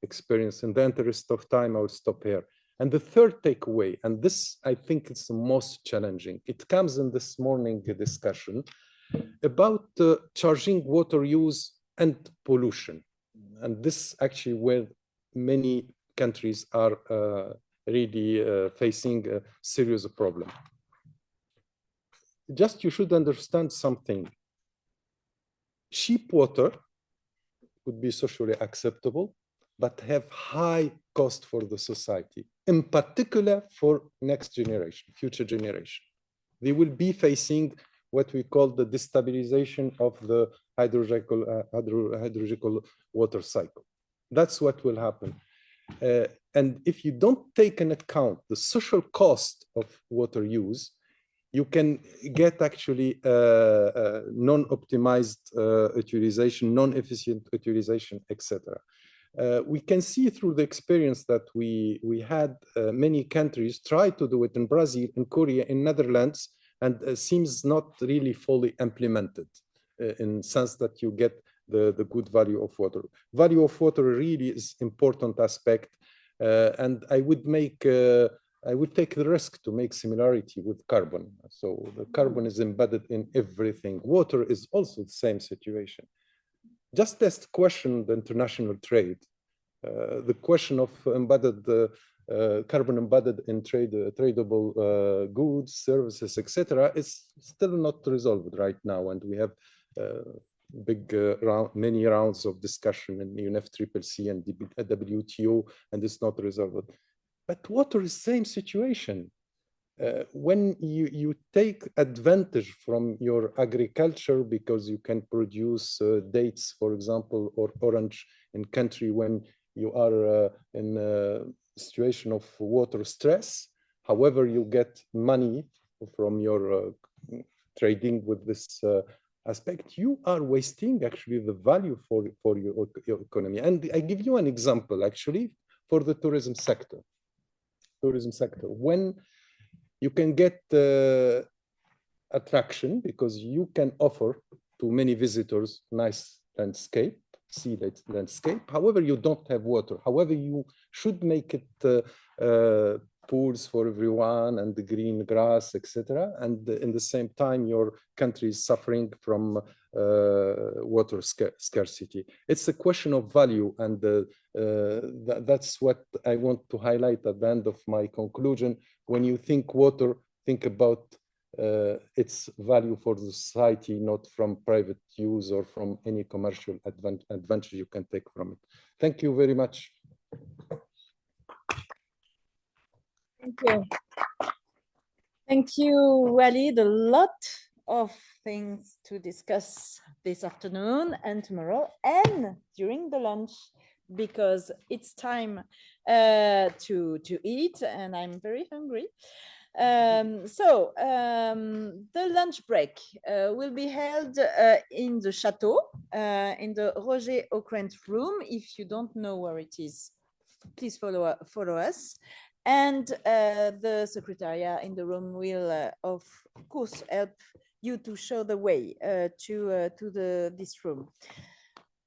Speaker 18: experience. In the interest of time, I will stop here. And the third takeaway, and this I think is the most challenging, it comes in this morning discussion about charging water use and pollution. And this actually where many countries are really facing a serious problem. Just you should understand something. Cheap water would be socially acceptable, but have high cost for the society, in particular for next generation, future generation. They will be facing what we call the destabilization of the hydrological water cycle. That's what will happen. And if you don't take into account the social cost of water use, you can get actually non-optimized utilization, non-efficient utilization, etc. We can see through the experience that we had many countries try to do it in Brazil, in Korea, in Netherlands, and seems not really fully implemented in sense that you get the good value of water. Value of water really is important aspect, and I would take the risk to make similarity with carbon. So the carbon is embedded in everything. Water is also the same situation. Just as the question the international trade, the question of embedded carbon embedded in tradable goods, services, etc., is still not resolved right now, and we have many rounds of discussion in UNFCCC and WTO, and it's not resolved. But water is the same situation. When you take advantage from your agriculture because you can produce dates, for example, or orange in country when you are in a situation of water stress, however, you get money from your trading with this aspect, you are wasting actually the value for your economy. And I give you an example actually for the tourism sector. When you can get attraction because you can offer to many visitors nice landscape, sea landscape. However, you don't have water. However, you should make it pools for everyone and the green grass, etc. And in the same time, your country is suffering from water scarcity. It's a question of value, and that's what I want to highlight at the end of my conclusion. When you think water, think about its value for the society, not from private use or from any commercial advantage you can take from it. Thank you very much.
Speaker 1: Thank you. Thank you, Walid. A lot of things to discuss this afternoon and tomorrow and during the lunch, because it's time to eat and I'm very hungry. The lunch break will be held in the chateau, in the Roger Ockrent room. If you don't know where it is, please follow us. And the secretariat in the room will, of course, help you to show the way to this room.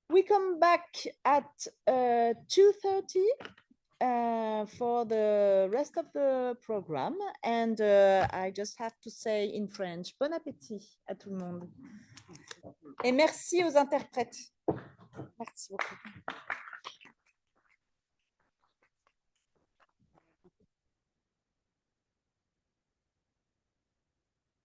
Speaker 1: We come back at 2:30 for the rest of the program. And I just have to say in French, bon appétit à tout le monde. Et merci aux interprètes. Merci beaucoup.